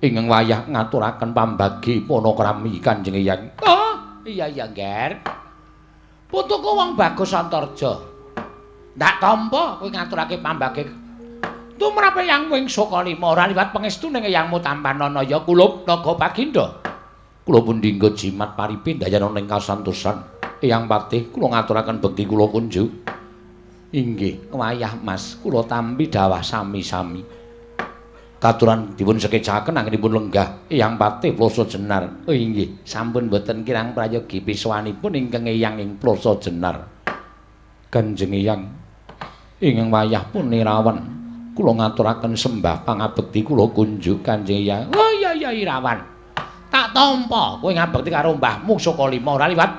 ingkang wayah ngaturaken pambagi panakrami Kanjeng Eyang. Oh, iya Nger. Putuku wong bagus Antarja. Ndak tampa kowe ngaturake pambagi. Tumrap Eyang wing Sukalima ora liwat pangestuning Eyangmu Tampanana ya kulup naga Baginda. Kula pundhingga jimat paripin dayana ing kasantosan. Eyang Patih kula ngaturaken bekti kula kunjuk. Inggih, wayah Mas, kula tampi dawah sami-sami. Katuran dipun sekecaken anggenipun lenggah Eyang Patih Plasa Jenar. Oh inggih, sampun boten kirang prayogi piswanipun ingkang Eyang ing Plasa Jenar. Kanjeng Eyang ingkang wayah pun Irawan kula ngaturaken sembah pangabekti kula kunjuk Kanjeng Eyang. Oh iya Irawan. Tak tampa kowe ngabekti karo mbahmu Sukalima ora liwat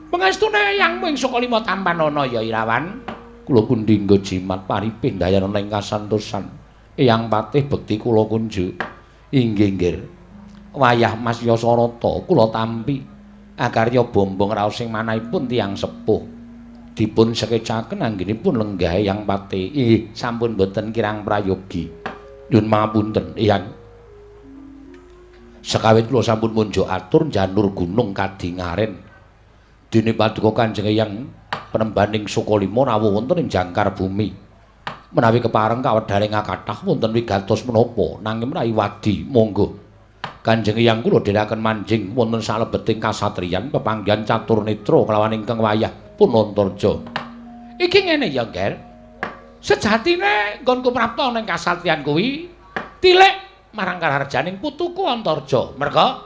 pangestune Eyangmu ing Sukalima Tampanana ya Irawan. Kula pundhingga jimat paripin dayana ing kasantosan. Eyang Patih bekti kula kunjuk. Inggih nggih. Wayah Mas Yasarata kula tampi agarya bombong raos sing manahipun tiyang sepuh. Dipun sekecaken anggenipun lenggah Eyang Patih. Sampun boten kirang prayogi. Nyuwun pangapunten, Eyang. Sekawit kula sampun munjuk atur janur gunung kadingaren. Dene paduka Kanjeng Eyang penembaning Sukalima rawuh wonten ing jangkar bumi. Menawi kepareng kawedaring kathah wonten wigatos menapa nanging menawi wadi monggo. Kanjeng Eyang kula dherekaken manjing wonten salebeting kasatriyan pepanggihan catur netra kelawan ingkang wayah pun Antarja. Iki ngene ya, Nger. Sejatine nggonku prapta ning kasatriyan kuwi tilik marang kararjaning putuku Antarja. Merga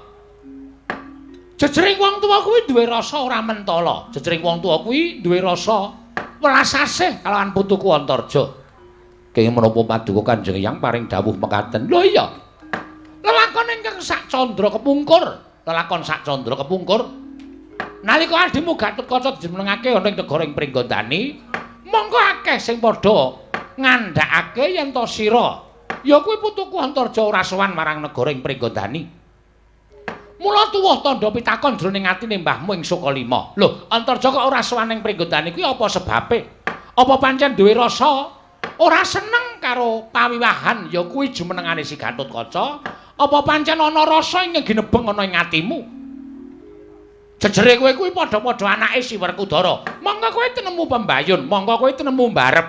jejering wong tuwa kuwi duwe rasa ora mentala. Jejering wong tuwa kuwi duwe rasa welas asih kalawan putuku Antarja. Kenging menapa paduka Kanjeng Eyang paring dawuh mekaten. Lho iya. Lelakon ingkang sak candra kepungkur, lelakon sak candra kepungkur. Nalika adimu Gatotkaca dijenengake ana ing negara ing Pringgandani, mongko akeh sing padha ngandhakake yen to sira Ya kuwi putuku Antarja ora sowan marang negara ing Pringgondani. Mula tuwuh tandha pitakon jroning atine mbahmu ing Sukalima. Lho, Antarja kok ora sowan ing Pringgondani kuwi apa sebabe? Apa pancen duwe rasa ora seneng karo pawiwahan ya kuwi jumenengane si Gatotkaca? Apa pancen ana rasa ing ginebeng ana ing atimu? Jejere kowe kuwi padha-padha anake si Werkudara. Monggo kowe tinemu pembayun, monggo kowe tinemu mbarep.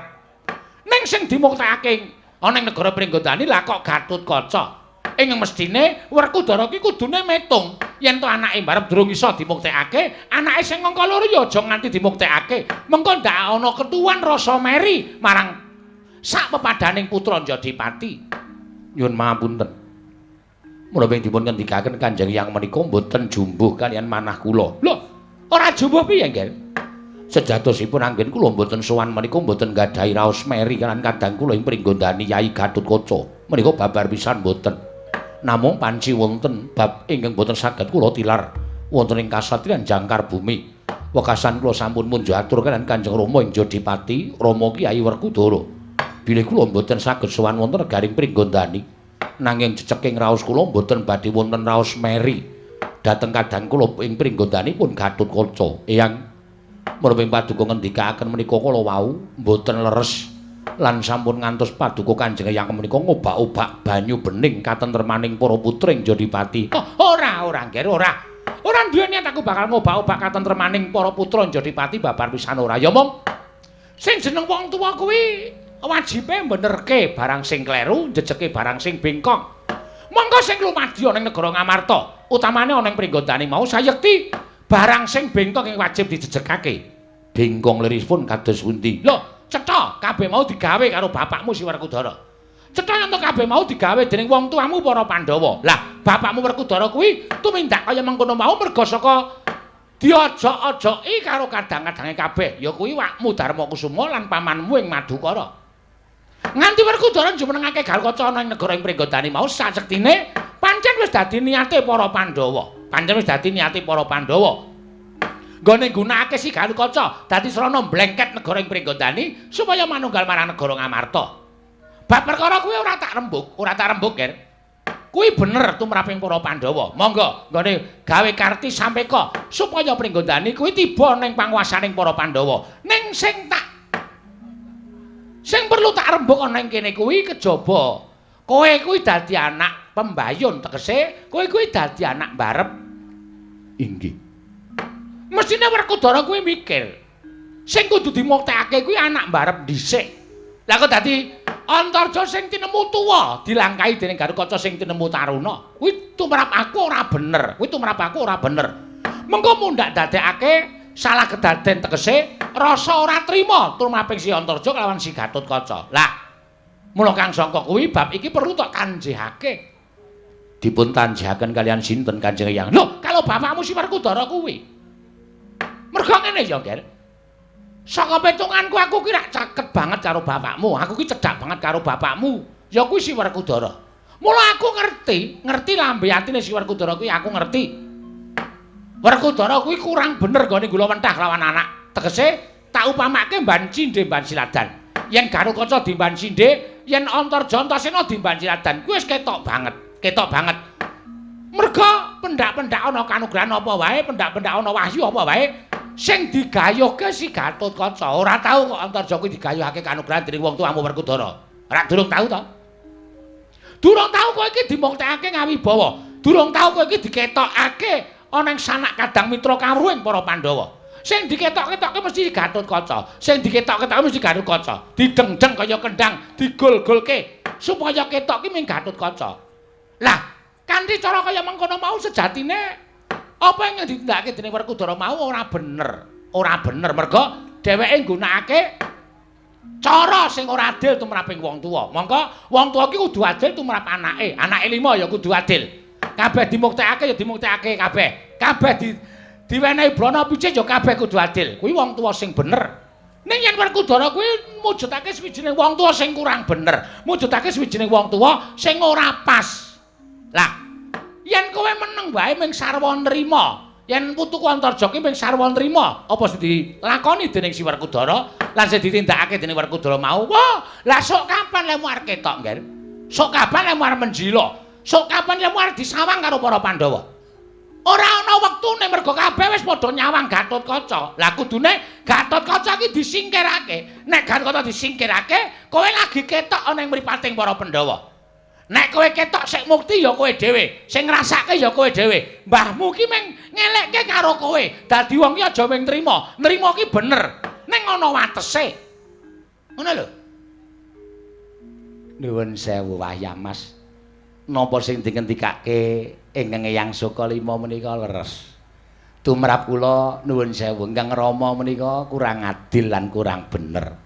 Ning sing dimuktekake ana ing negara Pringgondani lah kok Gatotkaca. Ing mestine Werkudara ki kudune metung yen to anake mbarep durung iso dimuktekake, anake sing angka loro ya aja nganti dimuktekake. Mengko ndak ana ketuwan rasa meri marang sak pepadaning putra Jodipati. Nyuwun mapunten. Mula ping dipun ngendikaken Kanjeng Hyang menika mboten jumbuh kalian manah kula. Lho, ora jumbuh piye, Nggih? Sejatosipun anggen kula mboten sowan menika mboten gadahi raos meri kalian kadang kula ing Pringgondani Yai Gatotkaca. Menika babar pisan mboten. Namung panci wonten bab ingkang boten saged kula tilar wonten ing kasatriyan Jangkar Bumi. Wekasan kula sampun munjuk atur kalian Kanjeng Rama ing Jodipati, Rama Kyai Werkudara. Bilih kula mboten saged sowan wonten negaring Pringgondani. Nanging ceceking raos kula mboten badhe wonten raos meri. Dhateng kadang kula ing Pringgondani pun Gatotkaca. Eyang menapa paduka ngendikaken menika kala wau mboten leres lan sampun ngantos paduka Kanjeng Hyang menika ngobak-obak banyu bening katentremaning para putring Jodipati. Oh, ora Nggih, ora. Ora duwe niat aku bakal ngobak-obak katentremaning para putra Jodipati babar pisan ora. Ya mong sing jeneng wong tuwa kuwi wajibe mbenerke barang sing kleru, njejeke barang sing bengkok. Monggo sing lumadi ana ing negara Ngamarta, utamane ana ing Pringgondani mau sayekti barang sing bengkok ing wajib dijejekake. Bengkong liripun kados pundi? Lho, cetha kabeh mau digawe karo bapakmu si Werkudara. Cetha yen kabeh mau digawe dening wong tuamu para Pandhawa. Lah, bapakmu Werkudara kuwi tumindak kaya mengkono mau merga saka diojok-ojoki karo kadang-kadange kabeh. Ya kuwi wakmu Darmakusuma lan pamanmu ing Madukara. Nganti Werkudara jumenengake Gatotkaca ana ing negara ing Pringgondani mau sasektine pancen wis dadi niate para Pandhawa. Pancen wis dadi niate para Pandhawa. Nggone gunakake si Gatotkaca dadi srana mblengket negara ing Pringgondani supaya manunggal marang negara Ngamarta. Bab perkara kuwi ora tak rembug, Ger. Kuwi bener tumraping para Pandhawa. Monggo nggone gawe karti sampeka supaya Pringgondani kuwi tiba ning panguwasaning para Pandhawa. Ning sing perlu tak rembug ana ing kene kuwi kejaba kowe kuwi dadi anak pembayun, tegese kowe kuwi dadi anak mbarep. Inggih. Mestine Werkudara kuwi mikir sing kudu dimuktekake kuwi anak mbarep dhisik. Lah kok dadi Antarja sing tinemu tuwa dilangkahi dening Gatotkaca sing tinemu taruna. Kuwi tumrap aku ora bener. Mengko mundhak dadekake salah kedaden tegese rasa ora trima tumraping si Antarja kelawan si Gatotkaca. Lah, mula kang sangka kuwi bab iki perlu tok tanjihake. Dipun tanjihaken kalian sinten Kanjeng Hyang? Lho, kalau bapakmu si Werkudara kuwi. Mergo ngene ya, Ger. Saka petunganku aku ki rak caket banget karo bapakmu. Aku ki cedhak banget karo bapakmu. Ya kuwi si Werkudara. Mula aku ngerti lambe atine si Werkudara kuwi aku ngerti. Werkudara kuwi kurang bener gone gula mentah lawan anak. Tegese tak upamake mban cindhe mban siladan. Yen Gatotkaca dimban cindhe, yen Antarja Antasena dimban siladan, kuwi wis ketok banget. Merga pendak-pendak ana kanugrahan apa wae, pendak-pendak ana wahyu apa wae, sing digayuhke si Gatotkaca. Ora tau kok Antarja kuwi digayuhake kanugrahan dening wong tuamu Werkudara. Ora durung tau to? Durung tau kowe iki dimuktekake ngawibawa. Durung tau kowe iki diketokake ana ing sanak kadang mitra kawruhing para Pandhawa. Sing diketok-ketokke mesti Gatotkaca. Sing diketok-ketokke mesti Gatotkaca. Dideng-deng kaya kendang, digol-golke supaya ketok ki ming Gatotkaca. Lah, kanthi cara kaya mengkono mau sejatine apa yang ditindakake dening Werkudara mau ora bener merga dheweke nggunakake cara sing ora adil tumraping wong tuwa. Mongko wong tuwa ki kudu adil tumrap anake. Anake 5 ya kudu adil. Kabeh dimuktekake ya dimuktekake kabeh. Kabeh diwenehi blana picik ya kabeh kudu adil. Kuwi wong tuwa sing bener. Ning yen Werkudara kuwi mujudake swijining wong tuwa sing kurang bener, mujudake swijining wong tuwa sing ora pas. Lah, yen kowe meneng wae ming sarwa nrima, yen putuku Antarja ki ming sarwa nrima, apa sing dilakoni dening si Werkudara lan sing ditindakake dening Werkudara mau. Wah, lah sok kapan lemu arep ketok, Ngger? Sok kapan lemu arep menjila? Sok kapan lemu arep disawang karo para Pandhawa? Ora ana wektune mergo kabeh wis padha nyawang Gatotkaca. Lah kudune Gatotkaca iki disingkirake. Nek Gatotkaca disingkirake, kowe lagi ketok ana ing mripating para Pandhawa. Nek kowe ketok sik mukti ya kowe dhewe, sing ngrasake ya kowe dhewe. Mbahmu ki meng ngelekke karo kowe. Dadi wong ki aja mung nrimo. Nrimo ki bener. Ning ana watese. Ngono lho. Nuwun sewu Wayah Mas. Napa sing dingendikake ingkang Eyang Sukalima menika leres. Tumrap kula nuwun sewu ingkang Rama menika kurang adil lan kurang bener.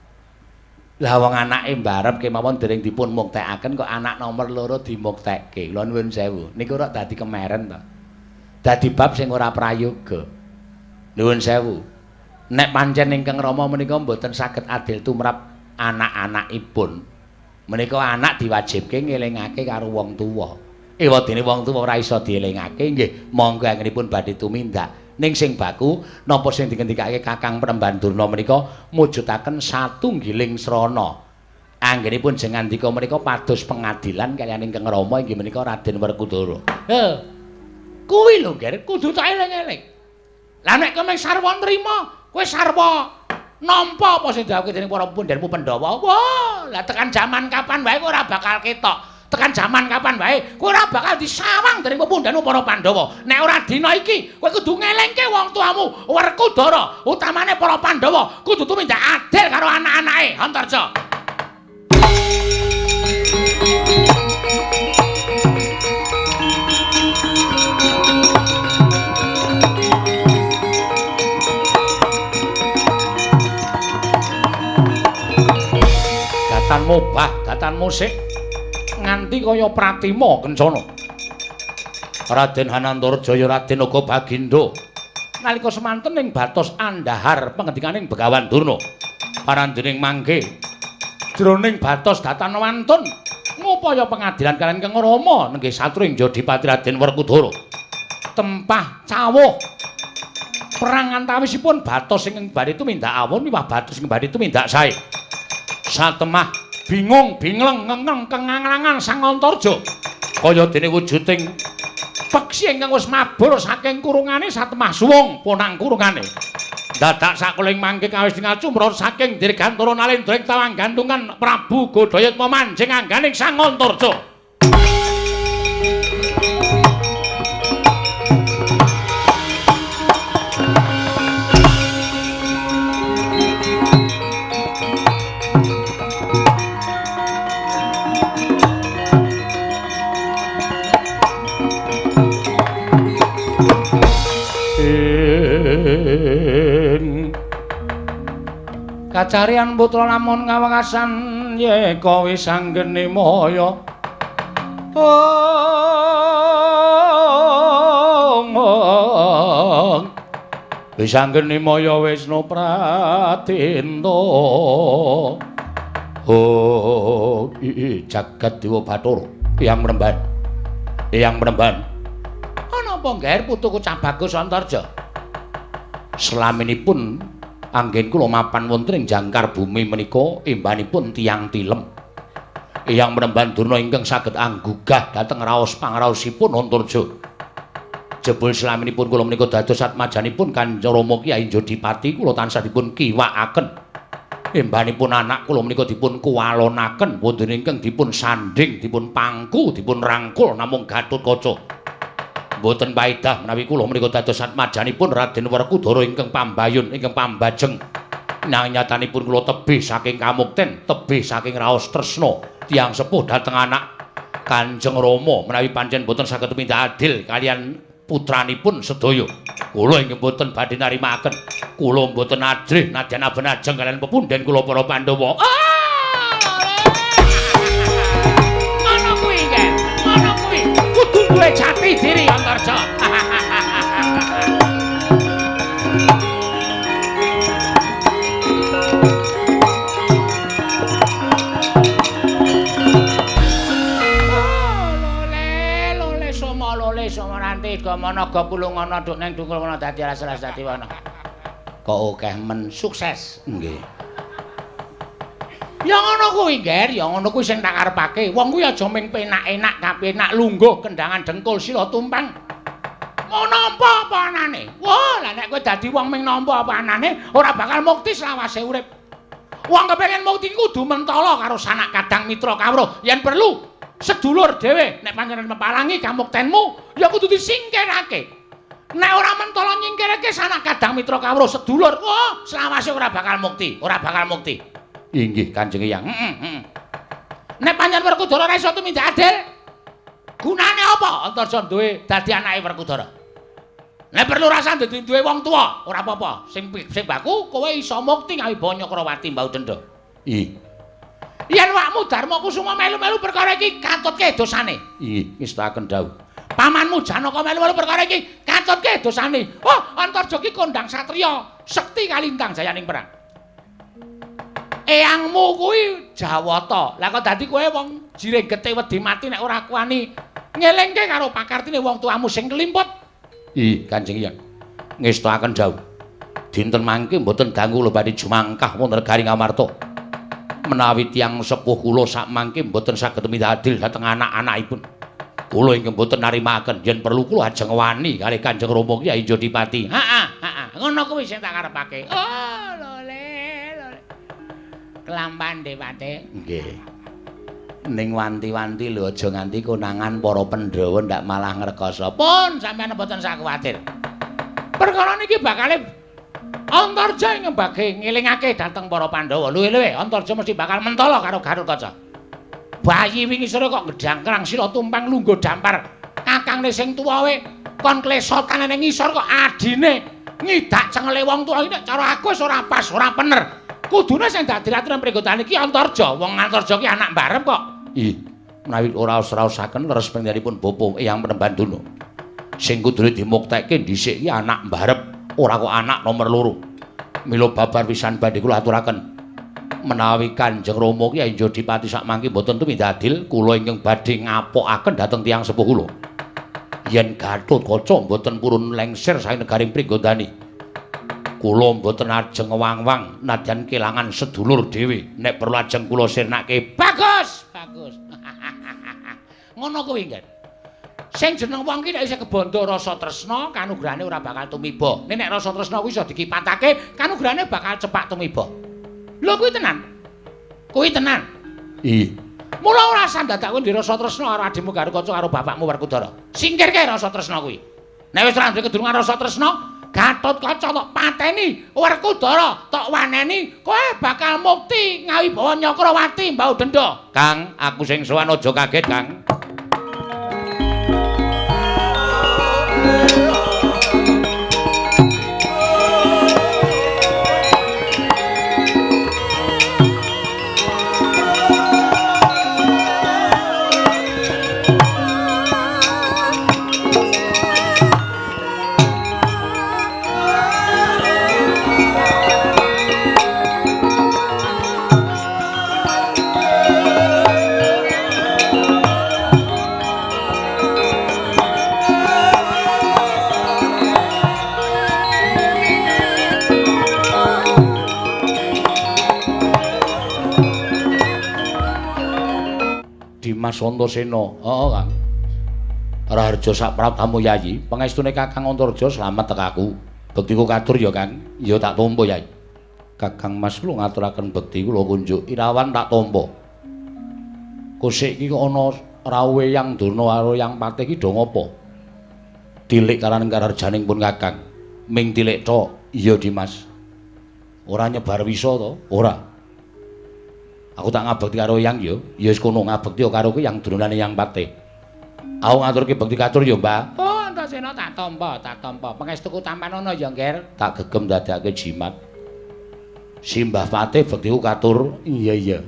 Lah wong anake mbarep kemawon dereng dipun muktekaken kok anak nomor 2 dimuktekke. Kula nuwun sewu. Niku ora dadi kemeren to. Dadi bab sing ora prayoga. Nuwun sewu. Nek pancen ingkang Rama menika mboten saged adil tumrap anak-anakipun. Menika anak diwajibke ngelingake karo wong tuwa. Ewadene wong tuwa ora iso dielingake nggih monggo anggenipun badhe tumindak. Ning sing baku napa sing dingendikake Kakang Premban Durna menika mujudaken satunggiling srana. Anggenipun jengandika menika pados pengadilan kaliyan ingkang Rama inggih menika Raden Werkudara. Heh. Kuwi lho, Ger, kudu tak eling-eling. Lah nek kowe sarwa nrimo, kowe sarwa nampa apa sing dawuhke dening para pundhenmu Pandhawa? Wah, lah tekan jaman kapan wae kowe ora bakal ketok. Tekan jaman kapan wae kowe ora bakal disawang dening pepundhenmu para Pandhawa. Nek ora dina iki kowe kudu ngelingke wong tuamu Werkudara, utamane para Pandhawa, kudu tumindak adil karo anak-anake Antarja. Datan mubah, datan musik nganti kaya Pratima Kencana. Raden Hanantarjaya Raden uga Bagindo nalika semanten ing batos andhahar pangendikaning Begawan Durna. Parandening mangke jroning batos datan wantun ngupaya pengadilan kaliyan Kang Rama nenggih satring Jodipati Raden Werkudara. Tempah cawuh perang antawisipun batos sing badhe tumindak awon miwah batos sing badhe tumindak sae. Satemah bingung bingleng ngengeng kenganglangan Sang Antarja kaya dene wujuding peksi ingkang wis mabur saking kurungane satemah suwung ponang kurungane dadak sakuling mangke kawis ngacumrot saking dirgantara nalendra ing tawang gantungan Prabu Godayatma manjing angganing Sang Antarja. Kacarian putra lamun ngawekasan yeka wis anggene maya wis anggene maya Wisnu Pratinta jagat Dewa Bathara Eyang Mremban ana apa nggair putuku Cah Bagus Antarja selaminipun anggen kula mapan wonten ing jangkar bumi menika imbanipun tiyang tilem. Eyang Mremban Durna ingkang saged anggugah dhateng raos pangraosipun Antarja. Jebul selaminipun kula menika dados atmajanipun Kanjeng Rama Kyai Jodipati kula tansah dipun kiwakaken. Imbanipun anak kula menika dipun kuwalonaken wonten ingkang dipun sanding, dipun pangku, dipun rangkul namung Gatotkaca. Mboten paedah menawi kula menika dados atmajanipun Raden Werkudara ingkang pambayun ingkang pambajeng. Nanging nyatanipun kula tebih saking kamukten, tebih saking raos tresna tiyang sepuh dhateng anak Kanjeng Rama menawi pancen boten saged tumindak adil kaliyan putranipun sedaya. Kula inggih boten badhe narimaken. Kula boten ajrih nadyan aben-ajeng kaliyan pepundhen kula para Pandhawa. Ana kuwi nggih, ana kuwi. Kudu duwe jati diri Antarja. Somaranti gamanaga pulungana nduk ning dungkul wana dadi alas-alas dadi wana. Kok akeh men sukses nggih. Ya ngono kuwi, Nger, ya ngono kuwi sing tak karepake. Wong kuwi aja ming penak-enak kapenak lungguh kendangan dengkul sila tumpang. Mau nampa apa anane? Wah, lah nek kowe dadi wong ming nampa apa anane, ora bakal mukti selawase urip. Wong kepengin mukti kudu mentala karo sanak kadang mitra kawruh. Yen perlu sedulur dhewe, nek panjenengan mepalangi kamuktenmu, ya kudu disingkirake. Nek ora mentala nyingkirake sanak kadang mitra kawruh sedulur, wah, selawase ora bakal mukti, ora bakal mukti. Inggih Kanjeng Hyang. Nek panjenengan Werkudara ora iso tumindak adil, gunane apa Antarja duwe dadi anake Werkudara? Nek perlu rasa duwe wong tuwa, ora apa-apa. Sing baku kowe iso mukti ngawibawa Nyakrawati Mbau Denda. Yen wakmu Darma Kusuma melu-melu perkara iki katutke dosane. Ngestaken dawuh. Pamanmu Janaka melu-melu perkara iki katutke dosane. Wah, Antarja ki kondang satriya, sekti kalintang jayaning perang. Eyangmu kuwi Jawata. Lah kok dadi kowe wong jirengete wedi mati nek ora kuwani ngelingke karo pakartine wong tuamu sing kelimput. Kanjeng Hyang. Ngestaken dawuh. Dinten mangke mboten dangu kula badhe jumangkah wonten negari Ngamarta. Menawi tiyang sepuh kula sak mangke mboten saged tumindak adil dhateng anak-anakipun. Kula inggih mboten narimaken yen perlu kula ajeng wani kalih Kanjeng Rama Kyai Jodipati. Heeh. Ngono kuwi sing tak karepake. Oh, lole. Kelampan Dewate. Nggih. Ning wanti-wanti lho aja nganti konangan para Pandhawa ndak malah ngrekoso. Pun sampeyan mboten sak kuwatir. Perkara niki bakale Antarja ngembage ngelingake dhateng para Pandhawa. Luwe-luwe Antarja mesti bakal mentala karo Garutaca. Bayi wingi sore kok gedang kerang sila tumpang lungguh dampar. Kakangne sing tuwa we kon klesotan ning ngisor kok adine ngidak cengele wong tuwa iki nek cara aku wis ora pas, ora bener. Kudune sing dadi aturan pringgotan iki Antarja. Wong Antarja ki anak mbarep kok. Menawi ora usraosaken leres panjenenganipun Bapa Eyang Panembanduna. Sing kudune dimuktekke dhisik iki anak mbarep, ora kok anak nomor loro. Mila babar pisan badhe kula aturaken. Menawi Kanjeng Rama Kyai Jodipati sakmangke mboten tumindak adil, kula ingkang badhe ngapokaken dhateng tiyang sepuh kula. Yen Gatotkaca mboten purun lengser saking negaring Pringgondani, kula mboten ajeng ngwang-wang nadyan kelangan sedulur dhewe. Nek perlu ajeng kula sirnake. Bagus. Ngono kuwi, Nggen. Sing jeneng wong ki nek isih kebondo rasa tresna, kanugrahane ora bakal tumiba. Nek rasa tresna kuwi iso dikipatake, kanugrahane bakal cepak tumiba. Lho kuwi tenan. Kuwi tenan. Mula ora sandadak kowe ndirasa tresna karo adimu Garutaca karo bapakmu Werkudara. Singkirke rasa tresna kuwi. Nek wis ora duwe kedurungan rasa tresna, Gatotkaca tok pateni, Werkudara tok waneni, kowe bakal mukti ngawibawa Nyakrawati Mbau Denda. Kang, aku sing sowan aja kaget, Kang. Mas Antasena. Heeh, Kang. Raharja sak prabamu Yayi, pangestune Kakang Antarja slamet tekaku. Bektiku katur ya, Kang. Ya tak tampa, Yayi. Kakang Mas kula ngaturaken bekti kula kunjuk irawan tak tampa. Kosek iki kok ana rawuhe Yang Durna karo Yang Patih iki do ngopo? Tilik karaning kararjaning pun Kakang. Ming tilik tok. Iya, Dimas. Ora nyebar wisa to? Ora. Aku tak ngabekti karo Yang ya. Ya wis kono ngabekti karo kowe Yang Drunane Yang Patih. Aku ngaturke bekti katur ya, Mbah. Oh, Antasena tak tampa, tak tampa. Pangestuku tampanana ya, Nger. Tak gegem dadekake jimat. Simbah Patih bektiku katur. Iya.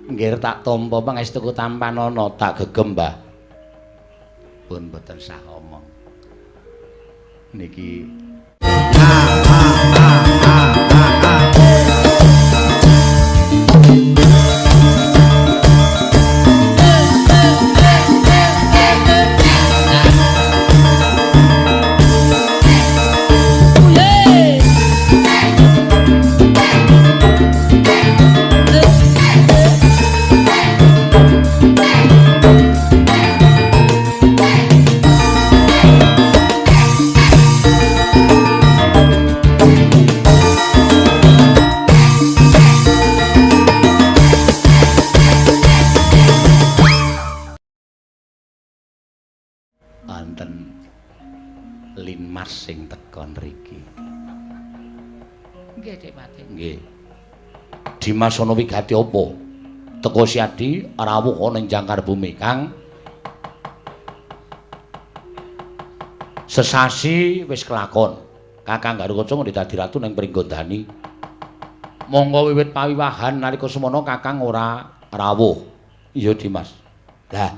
Nggih tak tampa pangestuku tampanana, tak gegem, Mbah. Pun boten sah omong. Niki Dimas sing teka mriki. Nggih, Dik Pati. Nggih. Dimas ana wigati apa? Teka Siadi rawuh ning jangkar bumi, Kang. Sesasi wis kelakon. Kakang Garukaca ngendi dadi ratu ning Pringgondani. Monggo wiwit pawiwahan nalika semana Kakang ora rawuh. Iya, Dimas. Lah,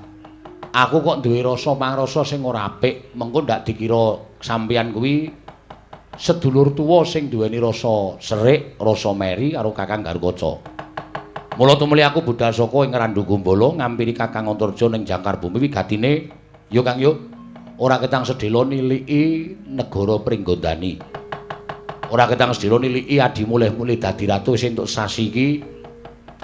aku kok duwe rasa pangrasa sing ora apik. Mengko ndak dikira sampeyan kuwi sedulur tuwa sing duweni rasa serik, rasa meri karo Kakang Garukaca. Mula tumuli aku budhal saka ing Randu Gombala ngampiri Kakang Antarja ning Jangkar Bumi wigatine, yo Kang yo, ora ketang sedhela niliki negara Pringgondani. Ora ketang sedhela niliki adi mulih-mulih dadi ratu sing entuk sasi iki.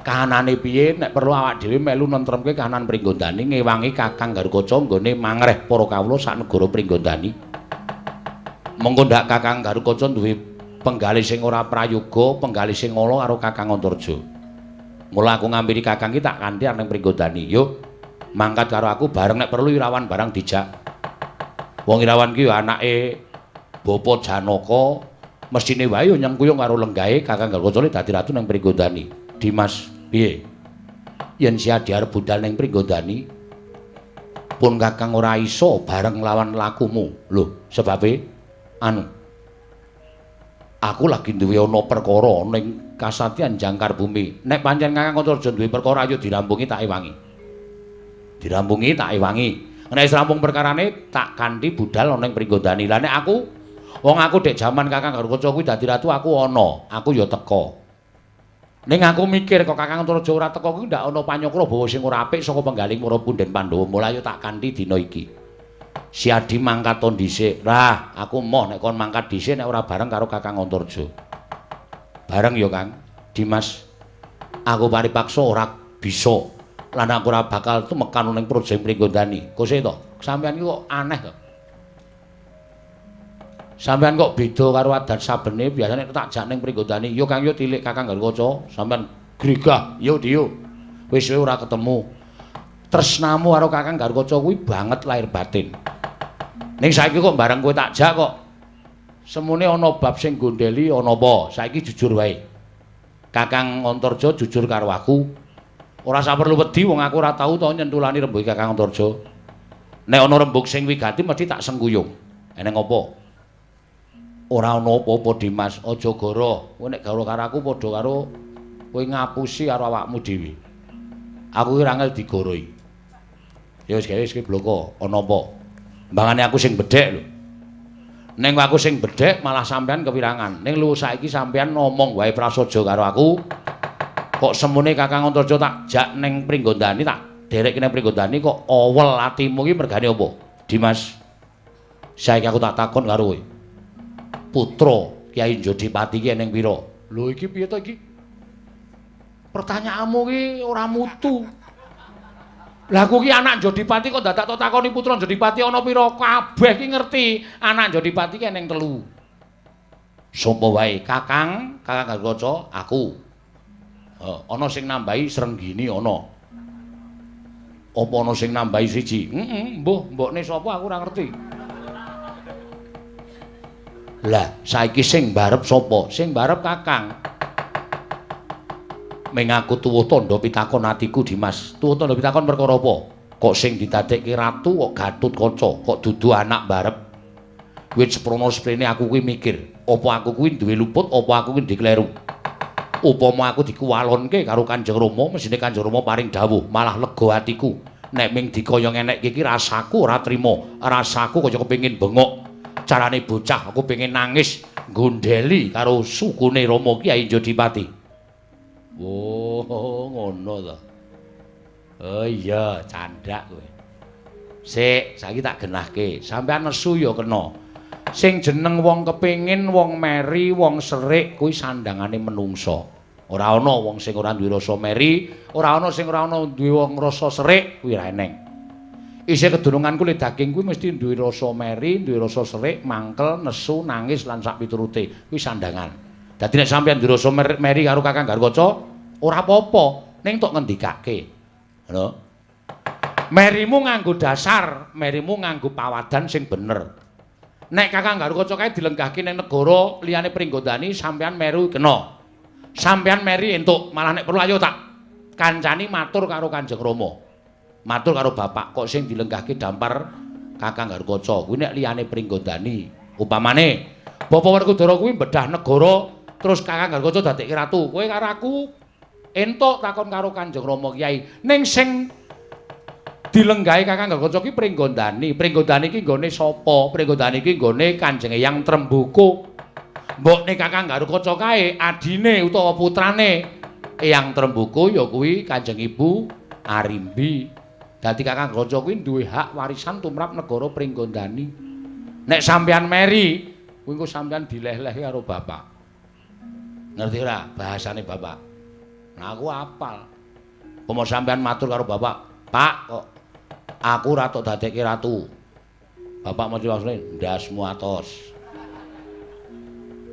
Kahanane piye nek perlu awak dhewe melu nentremke kahanan Pringgondani ngewangi Kakang Garukaca nggone mangreh para kawula sak negara Pringgondani. Mengko ndak Kakang Garukaca duwe penggalih sing ora prayoga, penggalih sing ala karo Kakang Antarja. Mula aku ngampiri Kakang iki tak kanthi ning Pringgondani. Yo, mangkat karo aku bareng nek perlu Irawan barang dijak. Wong Irawan ki yo anake Bapa Janaka, mestine wae yo nyengkuyung karo lenggahe Kakang Garukaca dadi ratu ning Pringgondani. Dimas, piye? Yen Siadi arep budal ning Pringgondani, pun Kakang ora iso bareng lawan lakumu. Lho, sebabe anu. Aku lagi duwe ana perkara ning Kasatyan Jangkar Bumi. Nek pancen Kakang Antarja duwe perkara ayo dirampungi tak ewangi. Dirampungi tak ewangi. Nek wis rampung perkarane tak kanthi budal ana ning Pringgondani. Lah nek aku wong aku dek jaman Kakang Garukaca kuwi dadi ratu aku ana, aku ya teka. Ning aku mikir kok Kakang Antarja ora teka kuwi ndak ana panyokra bawa sing ora apik saka penggaling para punden Pandhawa. Mula yo tak kanthi dina iki. Siadi mangkat to dhisik. Lah, aku emoh nek kon mangkat dhisik nek ora bareng karo Kakang Antarja. Bareng yo Kang. Dimas. Aku paripaksa ora bisa. Lan aku ora bakal tumekan ning Projeng Pringgondani. Kose to? Sampeyan iki kok aneh to? Sampeyan kok beda karo adat sabene, biasane tak jak ning Pringgondani. Yo Kang yo tilik Kakang Garukaca, sampeyan gregah. Yo Dio. Wis ora ketemu. Tresnamu karo Kakang Garukaca kuwi banget lahir batin. Ning saiki kok bareng kowe tak jak kok. Semune ana bab sing gondeli ana apa? Saiki jujur wae. Kakang Antarja jujur karo aku. Ora saperlu wedi wong aku ora tau to nyentulani rembug Kakang Antarja. Nek ana rembug sing wigati mesti tak sengkuyung. Eneng apa? Ora ana apa-apa Dimas, aja goro. Kowe nek garo karo aku padha karo kowe ngapusi karo awakmu dhewe. Aku ki ora ngel digoroi. Ya wis gawe wis ki bloko, ana apa? Mbangane aku sing bedhek lho. Ning aku sing bedhek malah sampean kewirangan. Ning lu saiki sampean ngomong wae prasaja karo aku. Kok semune Kakang Antarja tak jak ning Pringgondani tak derek ning Pringgondani kok awel atimu ki mergane apa? Dimas. Saiki aku tak takon karo kowe. Putra Kyai Jodipati ki eneng pira? Lho iki piye to iki? Pertanyaanmu ki ora mutu. Lah aku ki anak Jodipati kok dadak takoni putra Jodipati ana pira? Kabeh ki ngerti anak Jodipati ki eneng 3. Sapa wae? Kakang Garukaca, aku. Ana sing nambahi Srenggini ana. Apa ana sing nambahi siji? Mbuh, mbokne sapa aku ora ngerti. Lah, saiki sing barep sapa? Sing barep Kakang. Ming aku tuwuh tandha pitakon atiku Dimas. Tuwuh tandha pitakon perkara apa? Kok sing ditadekke ratu kok Gatutkaca, kok dudu anak barep. Wit seprono sprene aku kuwi mikir, apa aku kuwi duwe luput, apa aku kuwi dikleru. Upama aku dikuwalonke karo Kanjeng Rama, mesine Kanjeng Rama paring dawuh, malah lega atiku. Nek ming dikaya ngenekke iki rasaku ora trima, rasaku kaya kepengin bengok. Carane bocah aku pengen nangis gondeli karo sukune Rama Kyai Jodipati. Oh, ngono to. Oh iya, candhak kowe. Sik, saiki tak genahke. Sampeyan nesu ya kena. Sing jeneng wong kepengin, wong meri, wong serik kuwi sandangane menungsa. Ora ana wong sing ora duwe rasa meri, ora ana sing ora ana duwe wong rasa serik kuwi ra eneng. Isih kedununganku le daging kuwi mesti duwe rasa meri, duwe rasa serik, mangkel, nesu, nangis lan sak piturute. Kuwi sandangan. Dadi nek sampeyan duwe rasa meri karo Kakang Garukaca, ora apa-apa, ning tok ngendikake. Lho. Merimu nganggo dasar, merimu nganggo pawadan sing bener. Nek Kakang Garukaca kae dilenggahke ning negara liyane Pringgondani sampean meru kena. Sampean meri entuk, malah nek perlu ayo tak kancani matur karo Kanjeng Rama. Matur karo bapak kok sing dilenggahke dampar Kakang Garukaca kuwi nek liyane Pringgondani. Upamane Bapak Werkudara kuwi bedah negara terus Kakang Garukaca dadekke ratu. Kowe karo aku entuk takon karo Kanjeng Rama Kyai. Ning sing dilenggahi Kakang Garukaca ki Pringgondani. Pringgondani ki nggone sapa? Pringgondani ki nggone Kanjeng Eyang Trembuku. Mbokne Kakang Garukaca kae adine utawa putrane Eyang Trembuku ya kuwi Kanjeng Ibu Arimbi. Dadi Kakang Garukaca kuwi duwe hak warisan tumrap negara Pringgondani. Nek sampeyan meri, kuwi engko sampeyan dileh-leh karo bapak. Ngerti ora bahasane bapak? Nah aku apal. Pomo sampeyan matur karo bapak, "Pak, kok aku ratu dadekke ratu." Bapak mesti maksudne ndasmu atos.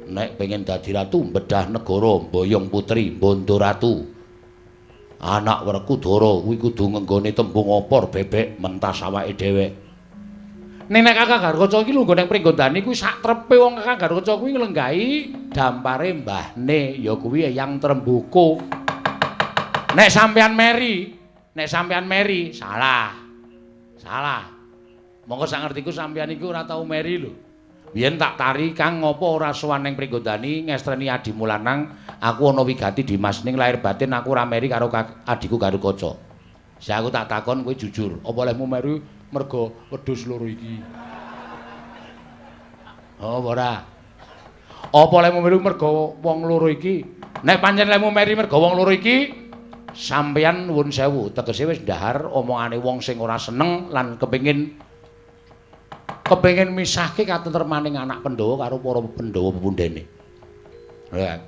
Nek pengen dadi ratu mbedah negara mboyong putri Bondo Ratu. Anak Werkudara kuwi kudu ngenggone tembung opor bebek mentas awake dhewe. Nek Kakang Garukaca iki lungguh ning Pringgondani kuwi sak trepe wong Kakang Garukaca kuwi nglenggahi dampare mbahne ya kuwi Eyang Trembuku. Nek sampeyan meri salah. Salah. Monggo sak ngertiku sampeyan iku ora tau meri lho. Biyen tak tari Kang ngopo ora sowan ning Pringgondani ngestreni adimu lanang, aku ana wigati Dimas ning lahir batin aku ora meri karo adiku Garukaca. Saya aku tak takon kowe jujur, apa olehmu meru mergo wedhus loro iki? Oh, ora. Apa olehmu meru mergo wong loro iki? Nek pancen lemu meri mergo wong loro iki, sampeyan nuwun sewu, tegese wis ndahar omongane wong sing ora seneng lan kepengin misahke katentremaning anak Pandhawa karo para Pandhawa pepundhene. Ya.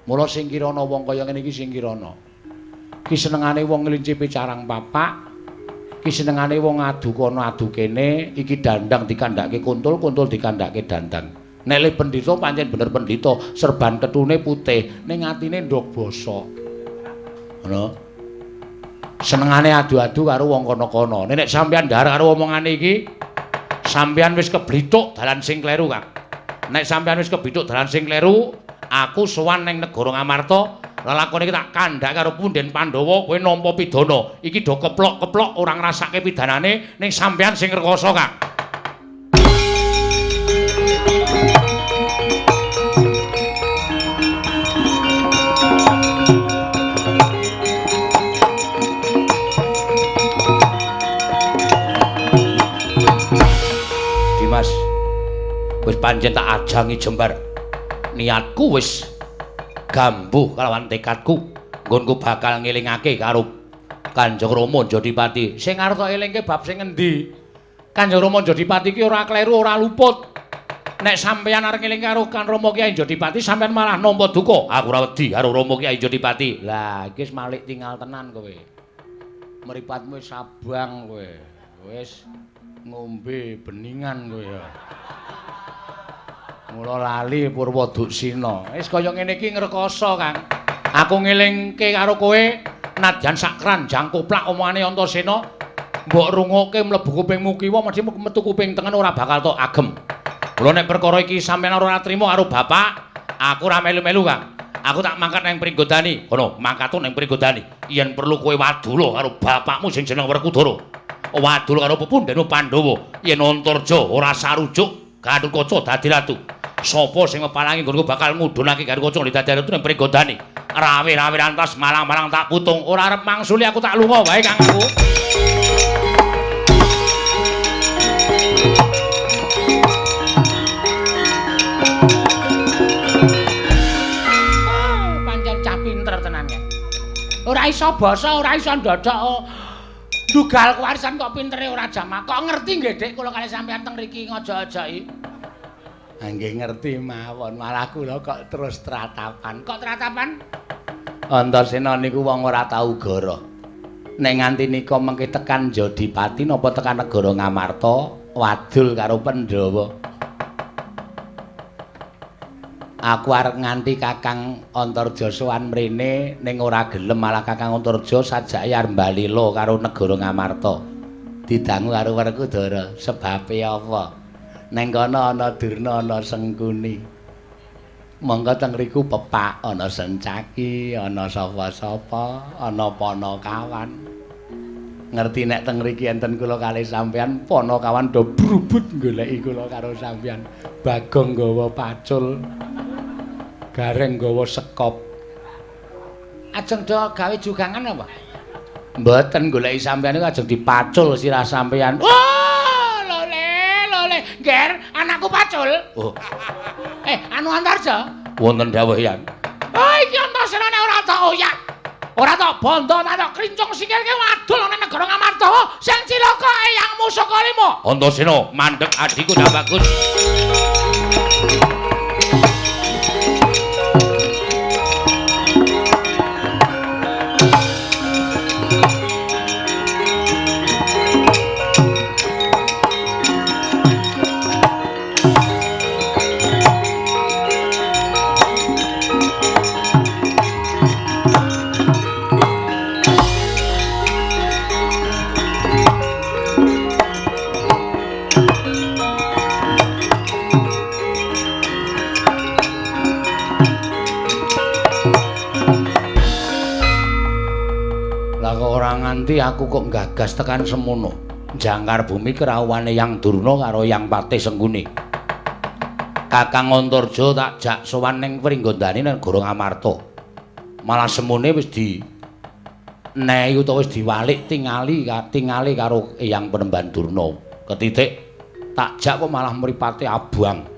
Mula sing kirana wong kaya ngene iki sing kirana. Ki senengane wong ngelincipi carang papak, ki senengane wong adu kono adu kene, iki dandang dikandhake kuntul, kuntul dikandhake dandang. Nek le pendhita pancen bener pendhita, serban ketune putih, ning atine ndok bosok. Ngono. Senengane adu-adu karo wong kono-kono. Nek sampeyan ndahar karo omongane iki, sampeyan wis keblithuk dalan sing kleru, Kang. Nek sampeyan wis keblithuk dalan sing kleru, aku sowan ning negara Ngamarta, lelakone iki tak kandhak karo punden Pandhawa, kowe nampa pidana. Iki do keplok-keplok ora ngrasake pidanane ning sampeyan sing rekoso, Kang. Wis pancen tak ajangi jembar. Niatku wis gambuh kalawan tekadku. Nggonku bakal ngelingake karo Kanjeng Rama Jodipati. Sing arep tak elingke bab sing endi? Kanjeng Rama Jodipati ki ora kleru, ora luput. Nek sampeyan arep ngeling karo Kan Rama Kyai Jodipati, sampeyan malah nampa duka. Aku ora wedi karo Rama Kyai Jodipati. Lah, iki wis malik tinggal tenan kowe. Mripatmu wis abang kowe. Wis ngombe beningan kowe ya. Mula lali Purwoduksina. Wis kaya ngene iki ngrekoso, Kang. Aku ngelingke karo kowe nadyan sak kranjang koplak omongane Antasena. Mbok rungokke mlebu kupingmu kiwa mesti metu kuping tengen ora bakal tok agem. Mula nek perkara iki sampeyan ora trima karo bapak, aku ora melu-melu, Kang. Aku tak mangkat nang Pringgondani. Kono, mangkatun nang Pringgondani. Yen perlu kowe wadula karo bapakmu sing jeneng Werkudara. Wadula karo pepundhenu Pandhawa. Yen Antarja ora sarujuk Garukaca dadi ratu. Sapa sing mepalangi nggonku bakal ngudhunake Garukaca dadi ratu nang Pringgondani. Rawe-rawe rantas malang-malang tak putung. Ora arep mangsuli aku tak lunga wae, Kang aku. Ora iso basa, ora iso ndodok. Ndugal kewarisan kok pintere ora jamak. Kok ngerti nggih, Dik, kula kalih sampeyan teng mriki ngojo-ojoki. Ha nggih ngerti mawon, malah kula kok terus tratapan. Kok tratapan? Antasena niku wong ora tau goro. Nek nganti nika mengke tekan Jodipati napa tekan negara Ngamarta, wadul karo Pandhawa. Aku arep nganti Kakang Antarja sowan mrene ning ora gelem malah Kakang Antarja sajake arep balila karo negara Ngamarta. Didangu karo Werkudara. Sebabe apa? Neng kono ana Durna ana Sengkuni. Monggo teng riku pepak ana Sencaki, ana sapa-sapa, ana Panakawan. Ngerti nek teng mriki enten kula kalih sampean, Panakawan do brubut goleki kula karo sampean. Bagong nggawa pacul, Gareng nggawa sekop. Ajeng do gawe jugangan apa? Mboten goleki sampean niku ajeng dipacul sirah sampean. Oh, lole. Ger, anakku pacul. Oh. Anu Antarja. Wonten dawuh yan. Oh, iki Antarsena nek ora tok oyak. Ora tok bondo, ora tok krincung sikilke wadul ana negara Ngamarta. Sing cilaka Eyangmu Sukalima. Antasena, mandheg adhiku dah bagus. Nganti aku kok gagas tekan semono. Jangkar bumi kerawuane Yang Durna karo Yang Patih Sengkuni. Kakang Antarja tak jak sowan ning Pringgondani negara Ngamarta. Malah semune wis di nehi utawa wis diwalik tingali karo Eyang Penemban Durna. Ketitik tak jak kok malah mripate abang.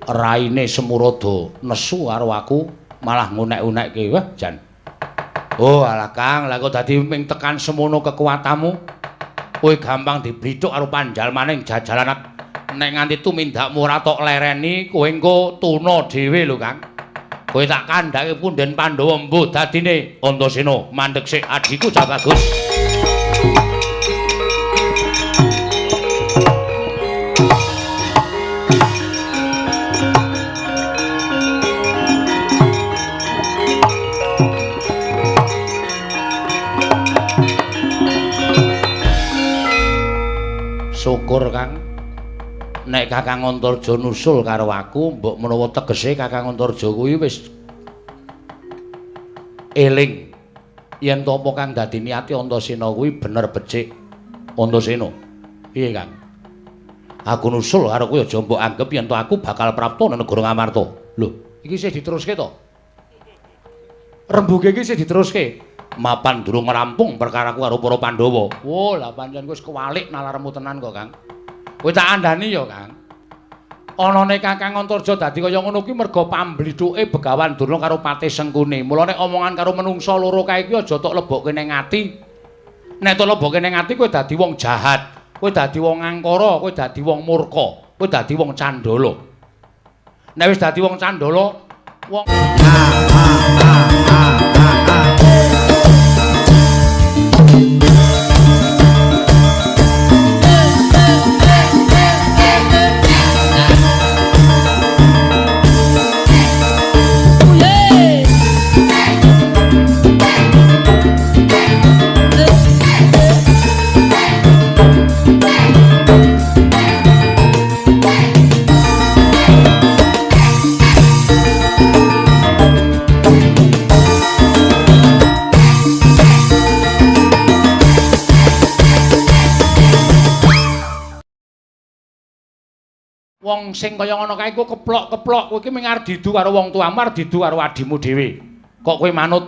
Raine Semurada nesu karo aku malah ngunek-unekke. Wah, jan. Oh alah Kang, lha kok dadi ming tekan semono kekuatanmu. Kowe gampang diblithuk karo panjal maning jajalan nek nganti tumindakmu ora tok lereni, kowe engko tuna dhewe lho Kang. Kowe tak kandhake punden Pandhawa mbuh dadine Antasena, mandheg sik adhiku Jabagus. Syukur Kang, nek Kakang Antarja nusul karo aku, mbok menawa tegese Kakang Antarja kuwi wis eling yen to apa kang dadi niati Antasena kuwi bener becik. Antasena, piye Kang? Aku nusul karo kowe aja mbok anggap yen to aku bakal prapta nang negara Ngamarta. Lho, iki isih diteruske to? Rembuge iki isih diteruske. Mapan durung rampung perkaraku karo para Pandhawa. Oh, lah pancen wis kewalik nalarmu tenan kok, Kang. Kowe tak andani ya, Kang. Anane Kakang Antarja dadi kaya ngono kuwi merga pamblithuke Begawan Durna karo Patih Sengkuni. Mulane omongan karo menungsa loro kae iki aja tok lebokke ning ati. Nek tok lebokke ning ati kowe dadi wong jahat, kowe dadi wong angkara, kowe dadi wong murka, kowe dadi wong candala. Nek wis dadi wong candala, wong wong sing kaya ngono kae ku keplok-keplok kowe iki mung arep didu karo wong tuamu, arep didu karo adimu dhewe. Kok kowe manut?